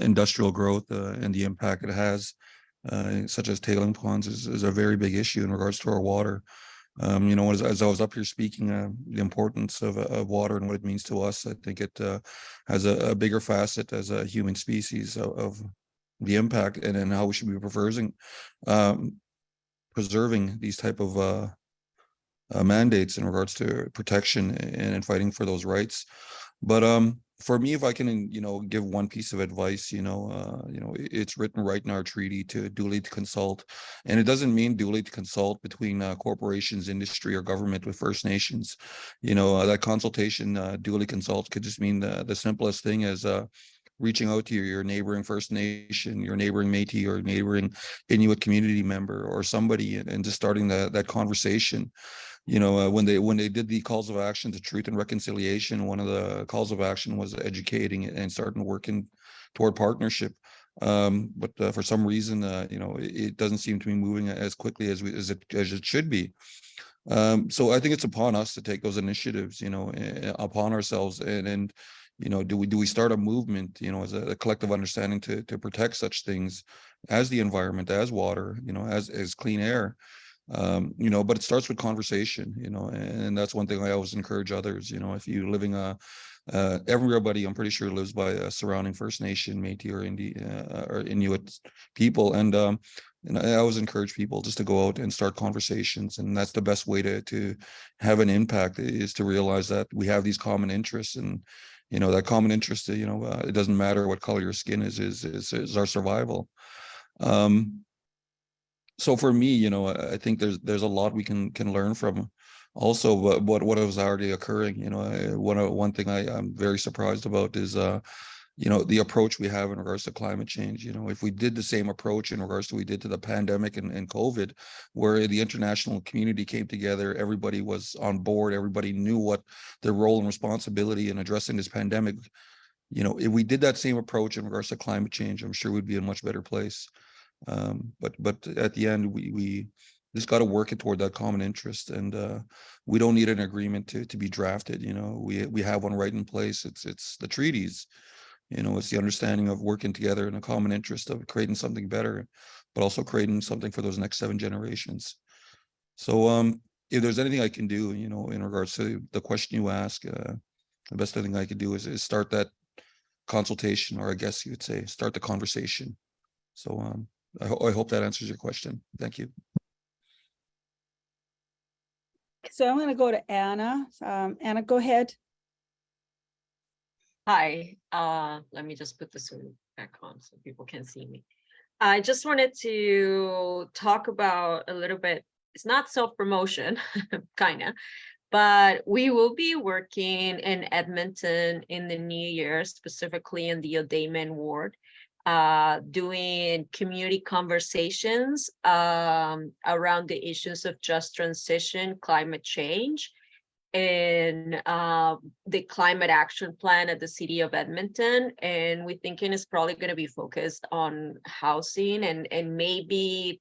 industrial growth and the impact it has, such as tailing ponds is a very big issue in regards to our water. As I was up here speaking, the importance of water and what it means to us, I think it has a bigger facet as a human species of the impact, and then how we should be preserving these type of mandates in regards to protection and fighting for those rights. But for me, if I can, give one piece of advice, it's written right in our treaty to duly consult, and it doesn't mean duly to consult between corporations, industry, or government with First Nations. That consultation, duly consult, could just mean the simplest thing as reaching out to your neighboring First Nation, your neighboring Métis, or neighboring Inuit community member, or somebody, and just starting that conversation. When they did the calls of action to truth and reconciliation, one of the calls of action was educating and starting working toward partnership. But for some reason, it doesn't seem to be moving as quickly as it should be. So I think it's upon us to take those initiatives, upon ourselves, and do we start a movement, as a collective understanding to protect such things as the environment, as water, as clean air. But it starts with conversation, and that's one thing I always encourage others. If you're living everybody, I'm pretty sure, lives by a surrounding First Nation, Métis, or Inuit people, and I always encourage people just to go out and start conversations, and that's the best way to have an impact, is to realize that we have these common interests, and that common interest, it doesn't matter what color your skin is our survival. So for me, I think there's a lot we can learn from also what was already occurring. One thing I'm very surprised about is the approach we have in regards to climate change. If we did the same approach in regards to what we did to the pandemic and COVID, where the international community came together, everybody was on board, everybody knew what their role and responsibility in addressing this pandemic. If we did that same approach in regards to climate change, I'm sure we'd be in a much better place. But at the end, we just got to work it toward that common interest, and we don't need an agreement to be drafted. We have one right in place. It's the treaties. It's the understanding of working together in a common interest of creating something better, but also creating something for those next 7 generations. So if there's anything I can do, in regards to the question you ask, the best thing I can do is start that consultation, or I guess you would say start the conversation. So I hope that answers your question. Thank you. So I'm going to go to Anna. Anna, go ahead. Hi, let me just put this one back on so people can see me. I just wanted to talk about a little bit, it's not self-promotion, kind of, but we will be working in Edmonton in the new year, specifically in the Odayman ward, doing community conversations around the issues of just transition, climate change, and the climate action plan at the city of Edmonton. And we're thinking it's probably going to be focused on housing and maybe,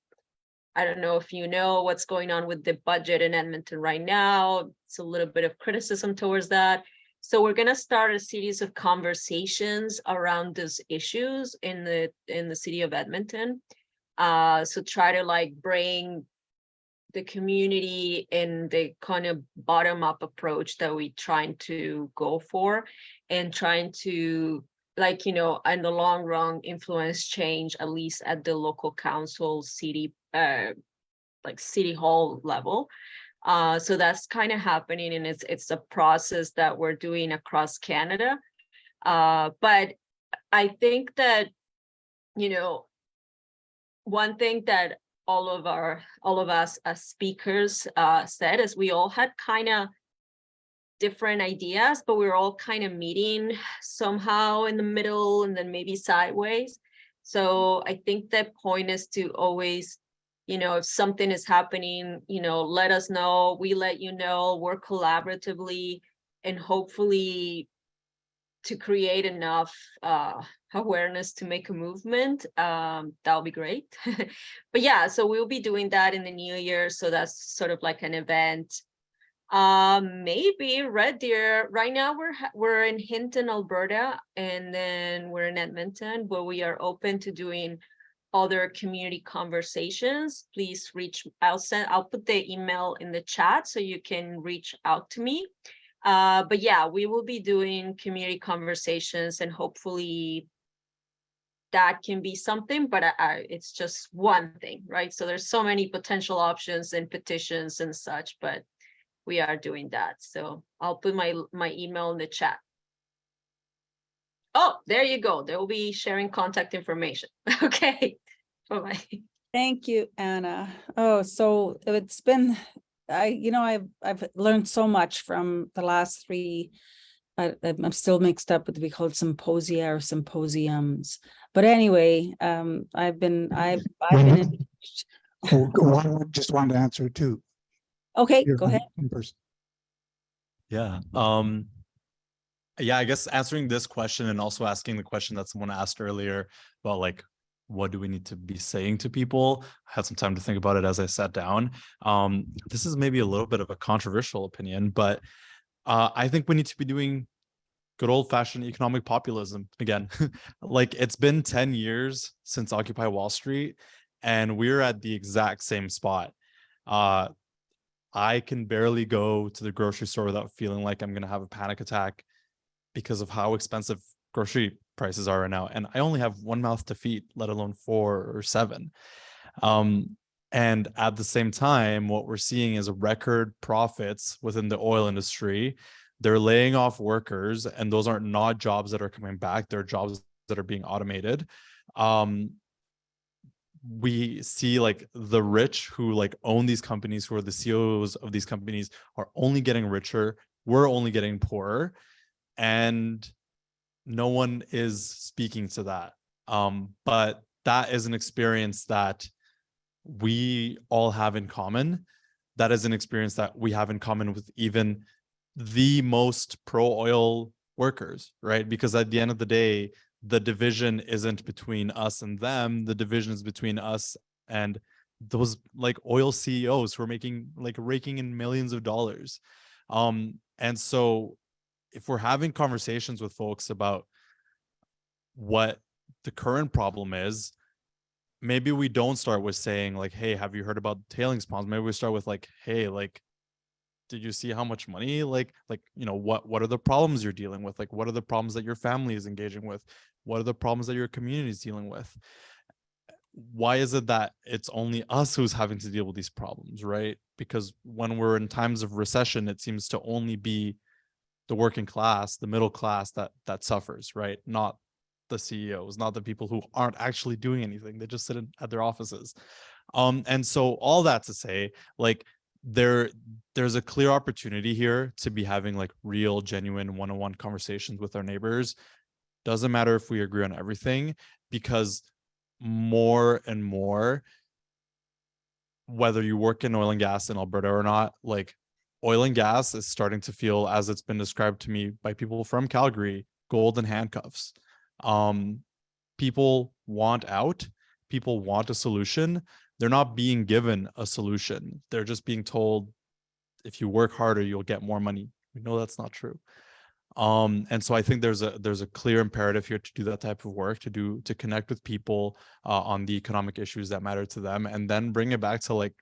I don't know if you know what's going on with the budget in Edmonton right now. It's a little bit of criticism towards that. So we're going to start a series of conversations around those issues in the city of Edmonton. So try to like bring the community in the kind of bottom-up approach that we're trying to go for, and trying to, like, in the long run, influence change, at least at the local council, city, like city hall level. So that's kind of happening, and it's a process that we're doing across Canada. But I think that, one thing that all of us as speakers said is we all had kind of different ideas, but we're all kind of meeting somehow in the middle and then maybe sideways. So I think the point is to always, if something is happening, let us know, we let you know, work collaboratively, and hopefully to create enough awareness to make a movement. That'll be great. But yeah, so we'll be doing that in the new year. So that's sort of like an event. Maybe Red Deer. Right now we're in Hinton, Alberta, and then we're in Edmonton, but we are open to doing other community conversations. Please I'll put the email in the chat so you can reach out to me. But yeah, we will be doing community conversations, and hopefully that can be something, but it's just one thing, right? So there's so many potential options and petitions and such, but we are doing that. So I'll put my email in the chat. Oh, there you go. They will be sharing contact information. Okay, bye-bye. Thank you, Anna. Oh, so it's been, I've learned so much from the last 3. I'm still mixed up with, we call it symposia or symposiums. But anyway, I've been I just wanted to answer too. Okay, Here go ahead. in person. Yeah. Yeah, I guess answering this question and also asking the question that someone asked earlier about like, what do we need to be saying to people? I had some time to think about it as I sat down. This is maybe a little bit of a controversial opinion, but I think we need to be doing good old-fashioned economic populism again. Like, it's been 10 years since Occupy Wall Street, and we're at the exact same spot. I can barely go to the grocery store without feeling like I'm going to have a panic attack because of how expensive grocery prices are right now. And I only have one mouth to feed, let alone 4 or 7. And at the same time, what we're seeing is record profits within the oil industry. They're laying off workers, and those are not jobs that are coming back. They're jobs that are being automated. We see like the rich who like own these companies, who are the CEOs of these companies, are only getting richer. We're only getting poorer, and no one is speaking to that. But that is an experience that we all have in common. That is an experience that we have in common with even the most pro-oil workers, right? Because at the end of the day, the division isn't between us and them. The division is between us and those like oil CEOs who are making like raking in millions of dollars. And so if we're having conversations with folks about what the current problem is, maybe we don't start with saying like, hey, have you heard about tailings ponds? Maybe we start with like, hey, like, did you see how much money, like, you know, what are the problems you're dealing with? Like, what are the problems that your family is engaging with? What are the problems that your community is dealing with? Why is it that it's only us who's having to deal with these problems, right? Because when we're in times of recession, it seems to only be the working class, the middle class that suffers, right? Not the CEOs, not the people who aren't actually doing anything. They just sit at their offices. And so all that to say, like, there's a clear opportunity here to be having like real, genuine one-on-one conversations with our neighbors. Doesn't matter if we agree on everything, because more and more, whether you work in oil and gas in Alberta or not, like, oil and gas is starting to feel, as it's been described to me by people from Calgary, golden handcuffs. People want out. People want a solution. They're not being given a solution. They're just being told, if you work harder, you'll get more money. We know that's not true. And so I think there's a clear imperative here to do that type of work, to connect with people on the economic issues that matter to them, and then bring it back to, like,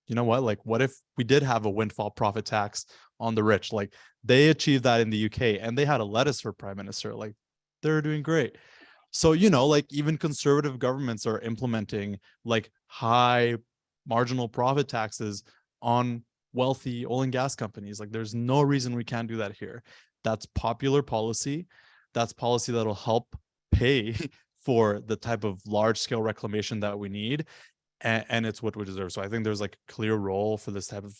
you know what, like, what if we did have a windfall profit tax on the rich? Like, they achieved that in the UK, and they had a lettuce for prime minister. Like, they're doing great. So, you know, like, even conservative governments are implementing like high marginal profit taxes on wealthy oil and gas companies. Like, there's no reason we can't do that here. That's popular policy. That's policy that'll help pay for the type of large scale reclamation that we need. And it's what we deserve. So I think there's like a clear role for this type of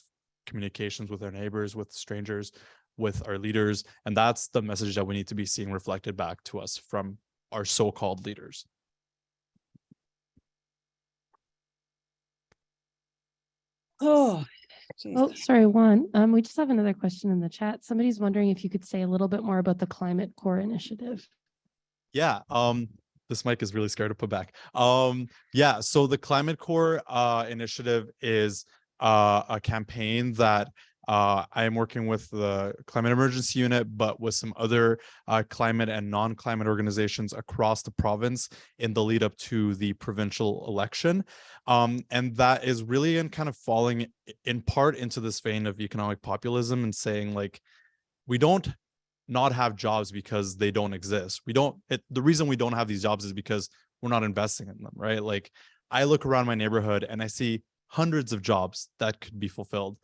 communications with our neighbors, with strangers, with our leaders. And that's the message that we need to be seeing reflected back to us from our so-called leaders. Oh, Oh, sorry, Juan. We just have another question in the chat. Somebody's wondering if you could say a little bit more about the Climate Core initiative. Yeah. This mic is really scared to put back. Yeah. So the Climate Core initiative is a campaign that I am working with the Climate Emergency Unit, but with some other climate and non-climate organizations across the province in the lead up to the provincial election. And that is really in kind of falling in part into this vein of economic populism and saying, like, we don't not have jobs because they don't exist. The reason we don't have these jobs is because we're not investing in them, right? Like, I look around my neighborhood and I see hundreds of jobs that could be fulfilled,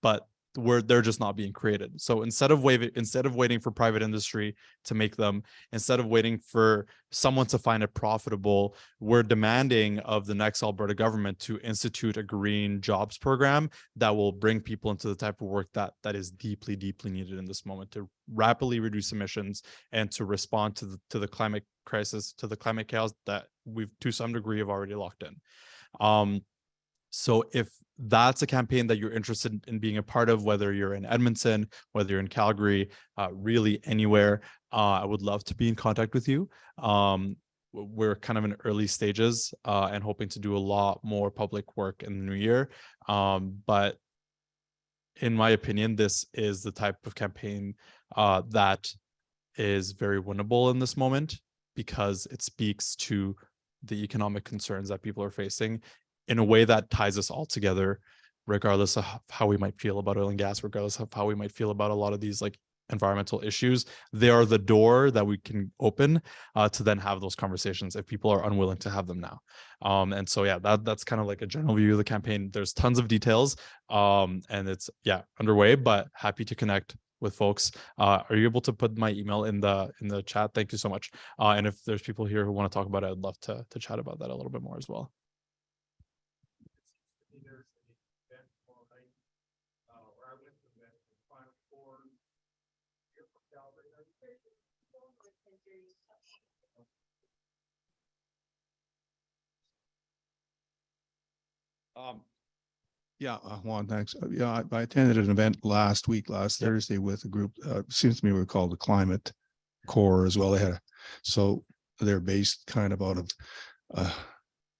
but they're just not being created. So instead of waiting for private industry to make them, instead of waiting for someone to find it profitable, we're demanding of the next Alberta government to institute a green jobs program that will bring people into the type of work that is deeply, deeply needed in this moment to rapidly reduce emissions and to respond to the climate crisis, to the climate chaos that we've to some degree have already locked in. So if that's a campaign that you're interested in being a part of, whether you're in Edmonton, whether you're in Calgary, really anywhere, I would love to be in contact with you. We're kind of in early stages and hoping to do a lot more public work in the new year. But in my opinion, this is the type of campaign that is very winnable in this moment, because it speaks to the economic concerns that people are facing in a way that ties us all together, regardless of how we might feel about oil and gas, regardless of how we might feel about a lot of these like environmental issues. They are the door that we can open to then have those conversations if people are unwilling to have them now. And so, yeah, that's kind of like a general view of the campaign. There's tons of details and it's underway, but happy to connect with folks. Are you able to put my email in the chat? Thank you so much. And if there's people here who want to talk about it, I'd love to chat about that a little bit more as well. Juan, thanks. I attended an event last Thursday with a group, seems to me we were called the Climate Core as well. So they're based kind of out of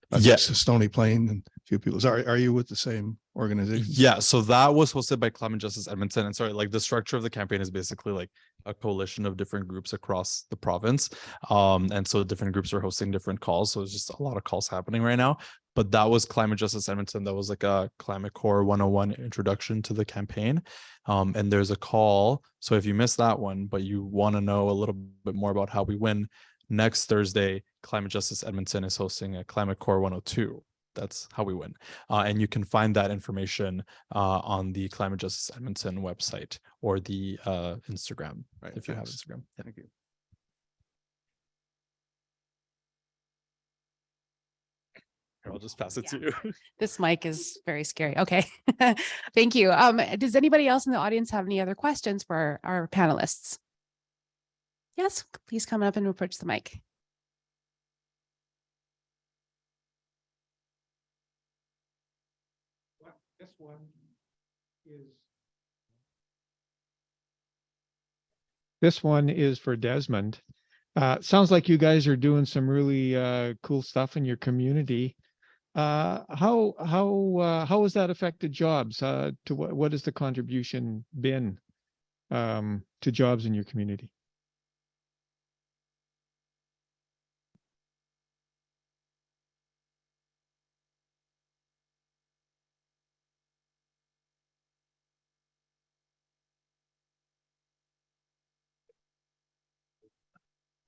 I Yeah. think Stony Plain and a few people. Are you with the same organization? Yeah, so that was hosted by Climate Justice Edmonton. And sorry, like the structure of the campaign is basically like a coalition of different groups across the province. And so different groups are hosting different calls. So it's just a lot of calls happening right now. But that was Climate Justice Edmonton. That was like a Climate Core 101 introduction to the campaign. And there's a call. So if you missed that one, but you want to know a little bit more about how we win, next Thursday, Climate Justice Edmonton is hosting a Climate Core 102. That's how we win. And you can find that information on the Climate Justice Edmonton website or the Instagram, Right, if you have thanks. Instagram. Yeah. Thank you. Here, I'll just pass it to you. This mic is very scary. Okay. Thank you. Does anybody else in the audience have any other questions for our panelists? Yes, please come up and approach the mic. This one is for Desmond. Sounds like you guys are doing some really cool stuff in your community. How has that affected jobs? To what has the contribution been to jobs in your community?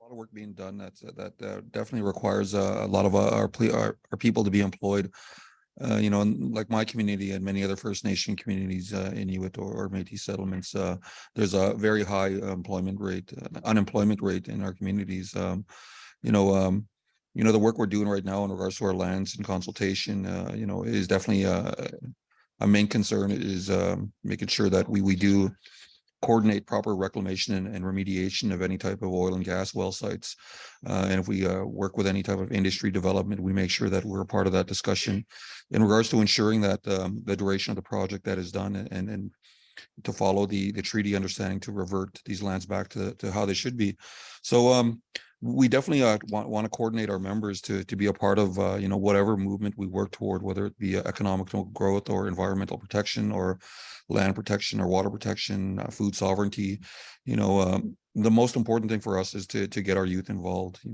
A lot of work being done that definitely requires a lot of our people to be employed. You know, and like my community and many other First Nation communities, Inuit or Métis settlements, there's a very high unemployment rate in our communities. You know, the work we're doing right now in regards to our lands and consultation, you know, is definitely a main concern is making sure that we do coordinate proper reclamation and remediation of any type of oil and gas well sites. And if we work with any type of industry development, we make sure that we're a part of that discussion in regards to ensuring that the duration of the project that is done and to follow the treaty understanding to revert these lands back to how they should be. So we definitely want to coordinate our members to be a part of you know, whatever movement we work toward, whether it be economic growth or environmental protection or land protection or water protection, food sovereignty. You know, the most important thing for us is to get our youth involved. You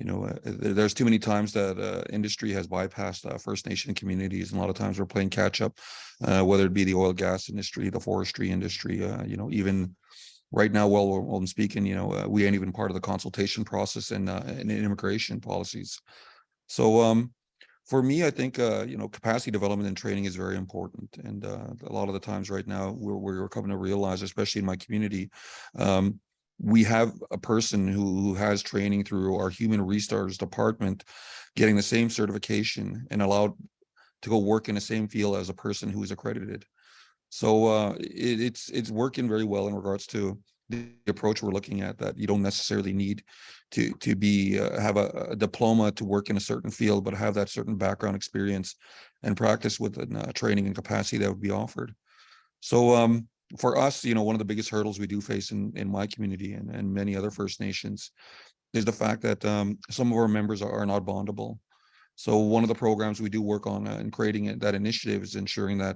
know, there's too many times that industry has bypassed First Nation communities, and a lot of times we're playing catch up, whether it be the oil gas industry, the forestry industry. You know, even right now, while I'm speaking, you know, we ain't even part of the consultation process and immigration policies. So for me, I think you know, capacity development and training is very important, and a lot of the times right now we're coming to realize, especially in my community, we have a person who has training through our human resources department, getting the same certification and allowed to go work in the same field as a person who is accredited. So it's working very well in regards to the approach we're looking at, that you don't necessarily need to be have a diploma to work in a certain field, but have that certain background experience and practice with training and capacity that would be offered. So for us, you know, one of the biggest hurdles we do face in my community and many other First Nations is the fact that some of our members are not bondable. So one of the programs we do work on in creating that initiative is ensuring that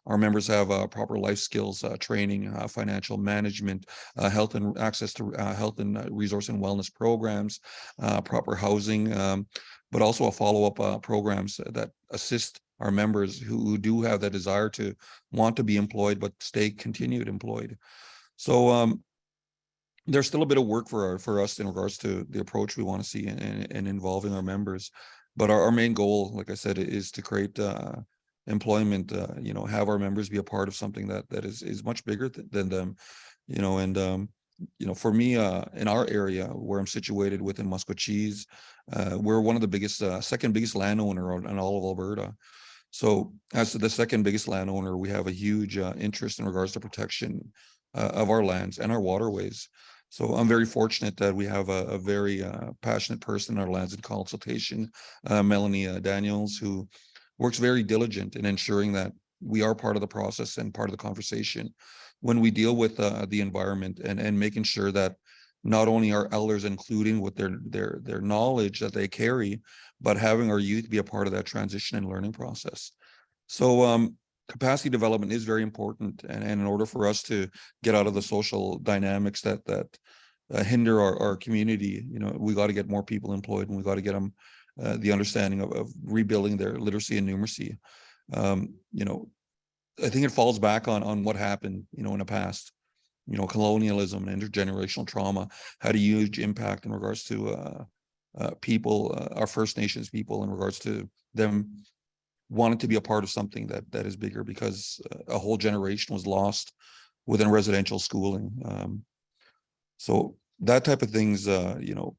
our members have proper life skills training, financial management, health and access to health and resource and wellness programs, proper housing, but also a follow-up programs that assist our members who do have the desire to want to be employed but stay continued employed. So there's still a bit of work for us in regards to the approach we want to see in involving our members. But our main goal, like I said, is to create employment, you know, have our members be a part of something that is much bigger than them, you know. And you know, for me, in our area where I'm situated within Muskogee, we're one of the biggest, second biggest landowner in all of Alberta. So as the second biggest landowner, we have a huge interest in regards to protection of our lands and our waterways. So I'm very fortunate that we have a very passionate person in our lands and consultation, Melanie Daniels, who works very diligent in ensuring that we are part of the process and part of the conversation when we deal with the environment, and making sure that not only our elders including with their knowledge that they carry, but having our youth be a part of that transition and learning process. So capacity development is very important, and in order for us to get out of the social dynamics that hinder our community, you know, we got to get more people employed, and we got to get them the understanding of rebuilding their literacy and numeracy. You know, I think it falls back on what happened, you know, in the past. You know, colonialism and intergenerational trauma had a huge impact in regards to people, our First Nations people, in regards to them wanting to be a part of something that is bigger, because a whole generation was lost within residential schooling. So that type of things, you know,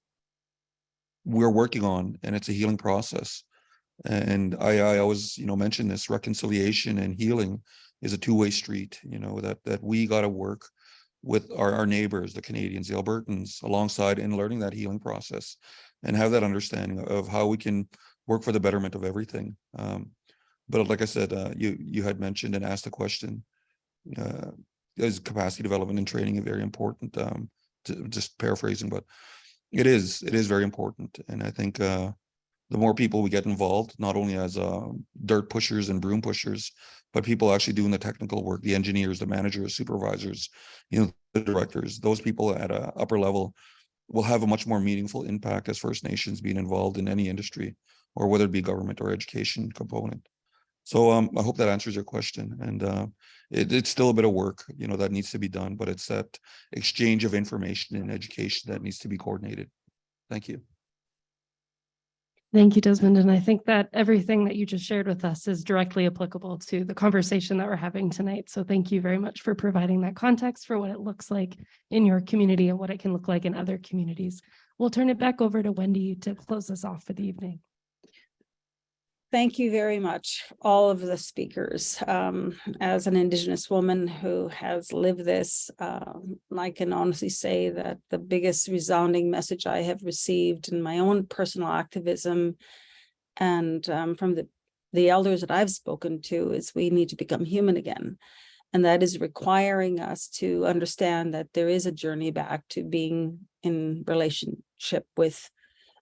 we're working on, and it's a healing process. And I always, you know, mention this: reconciliation and healing is a two-way street. You know, that we got to work with our neighbors, the Canadians, the Albertans, alongside in learning that healing process, and have that understanding of how we can work for the betterment of everything. But like I said, you had mentioned and asked the question, is capacity development and training very important? Just paraphrasing, but it is very important. And I think the more people we get involved, not only as dirt pushers and broom pushers, but people actually doing the technical work, the engineers, the managers, supervisors, you know, the directors, those people at a upper level will have a much more meaningful impact as First Nations being involved in any industry, or whether it be government or education component. So I hope that answers your question. And it's still a bit of work, you know, that needs to be done, but it's that exchange of information and education that needs to be coordinated. Thank you. Thank you, Desmond. And I think that everything that you just shared with us is directly applicable to the conversation that we're having tonight. So thank you very much for providing that context for what it looks like in your community and what it can look like in other communities. We'll turn it back over to Wendy to close us off for the evening. Thank you very much, all of the speakers. As an Indigenous woman who has lived this, I can honestly say that the biggest resounding message I have received in my own personal activism and from the elders that I've spoken to is we need to become human again. And that is requiring us to understand that there is a journey back to being in relationship with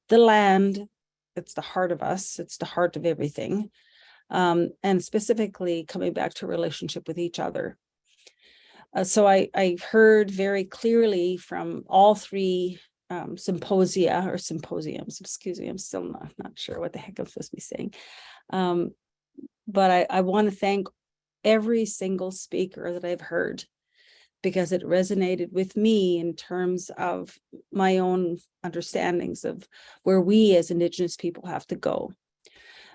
the land. It's the heart of us. It's the heart of everything. And specifically coming back to a relationship with each other. So I heard very clearly from all three symposiums, excuse me, I'm still not sure what the heck I'm supposed to be saying. But I want to thank every single speaker that I've heard, because it resonated with me in terms of my own understandings of where we as Indigenous people have to go.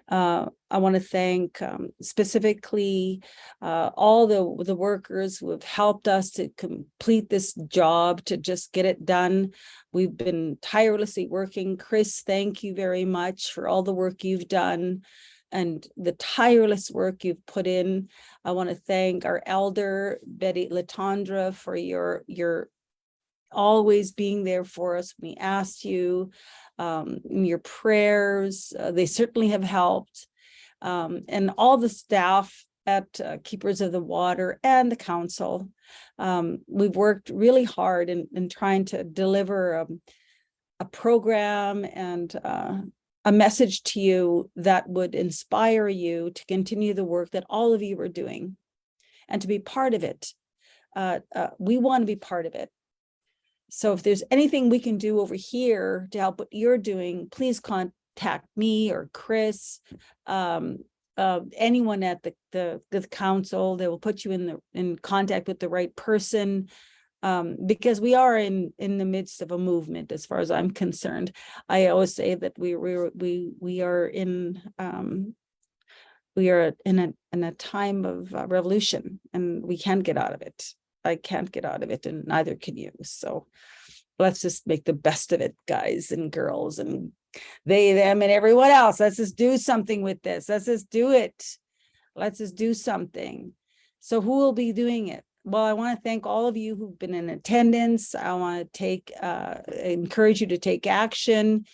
I want to thank specifically all the workers who have helped us to complete this job, to just get it done. We've been tirelessly working. Chris, thank you very much for all the work you've done and the tireless work you've put in. I want to thank our elder, Betty Latondra, for your always being there for us when we asked you. Your prayers, they certainly have helped. And all the staff at Keepers of the Water and the council. We've worked really hard in trying to deliver a program and a message to you that would inspire you to continue the work that all of you are doing and to be part of it. We want to be part of it. So if there's anything we can do over here to help what you're doing, please contact me or Chris, anyone at the council. They will put you in contact with the right person. Because we are in the midst of a movement, as far as I'm concerned. I always say that we are in a time of revolution, and we can't get out of it. I can't get out of it, and neither can you. So let's just make the best of it, guys and girls, and they, them, and everyone else. Let's just do something with this. Let's just do it. Let's just do something. So who will be doing it? Well, I want to thank all of you who've been in attendance. I want to encourage you to take action,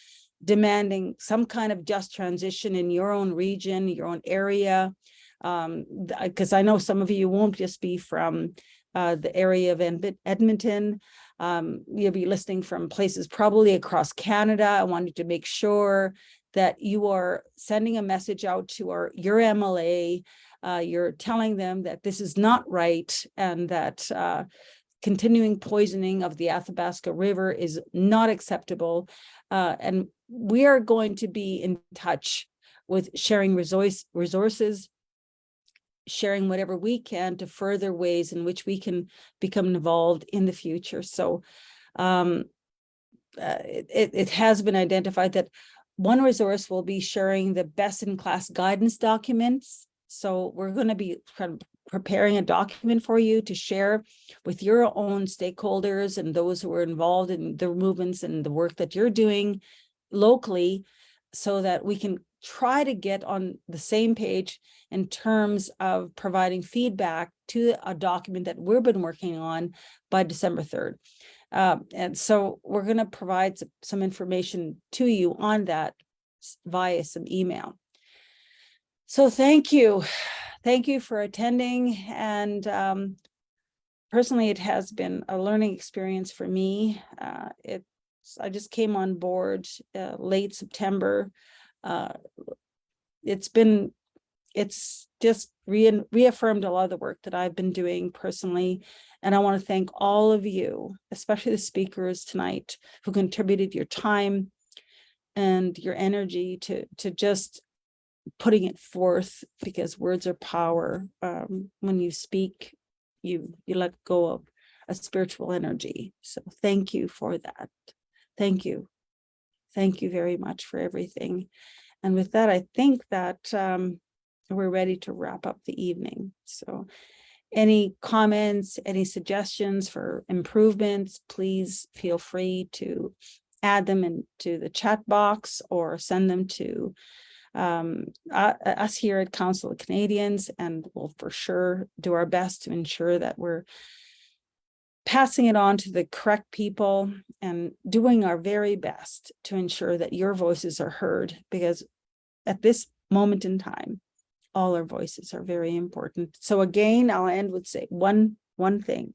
demanding some kind of just transition in your own region, your own area. Because I know some of you won't just be from the area of Edmonton. You'll be listening from places probably across Canada. I wanted to make sure that you are sending a message out to your MLA. You're telling them that this is not right, and that continuing poisoning of the Athabasca River is not acceptable. And we are going to be in touch with sharing resources, sharing whatever we can to further ways in which we can become involved in the future. So it has been identified that one resource will be sharing the best in class guidance documents. So we're going to be kind of preparing a document for you to share with your own stakeholders and those who are involved in the movements and the work that you're doing locally, so that we can try to get on the same page in terms of providing feedback to a document that we've been working on by December 3rd. And so we're going to provide some information to you on that via some email. So thank you. Thank you for attending. And personally, it has been a learning experience for me. I just came on board late September. It's just reaffirmed a lot of the work that I've been doing personally. And I want to thank all of you, especially the speakers tonight, who contributed your time and your energy to just putting it forth, because words are power. When you speak, you let go of a spiritual energy. So thank you for that. Thank you. Thank you very much for everything. And with that, I think that we're ready to wrap up the evening. So any comments, any suggestions for improvements, please feel free to add them into the chat box or send them to us here at Council of Canadians, and we'll for sure do our best to ensure that we're passing it on to the correct people and doing our very best to ensure that your voices are heard, because at this moment in time, all our voices are very important. So again, I'll end with say one thing.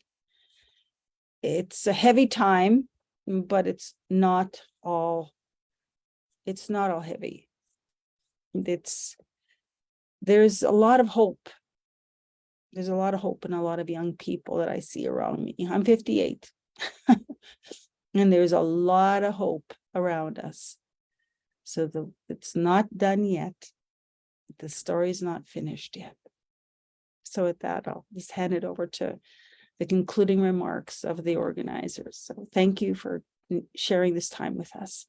It's a heavy time, but it's not all heavy. There's a lot of hope. There's a lot of hope in a lot of young people that I see around me. I'm 58. And there's a lot of hope around us. So it's not done yet. The story's not finished yet. So with that, I'll just hand it over to the concluding remarks of the organizers. So thank you for sharing this time with us.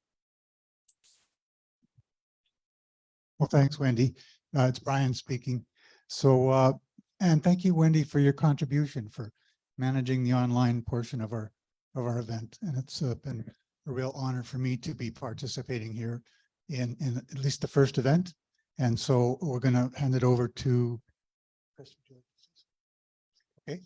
Well, thanks, Wendy. It's Brian speaking. So, and thank you, Wendy, for your contribution for managing the online portion of our event. And it's been a real honor for me to be participating here in at least the first event. And so we're going to hand it over to Chris. Okay.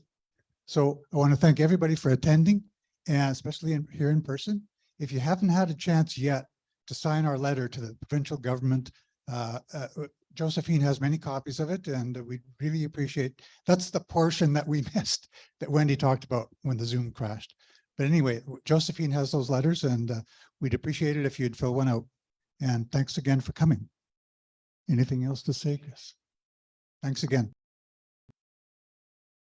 So I want to thank everybody for attending, and especially here in person. If you haven't had a chance yet to sign our letter to the provincial government, Josephine has many copies of it, and we really appreciate. That's the portion that we missed that Wendy talked about when the Zoom crashed. But anyway, Josephine has those letters, and we'd appreciate it if you'd fill one out. And thanks again for coming. Anything else to say, Chris? Thanks again.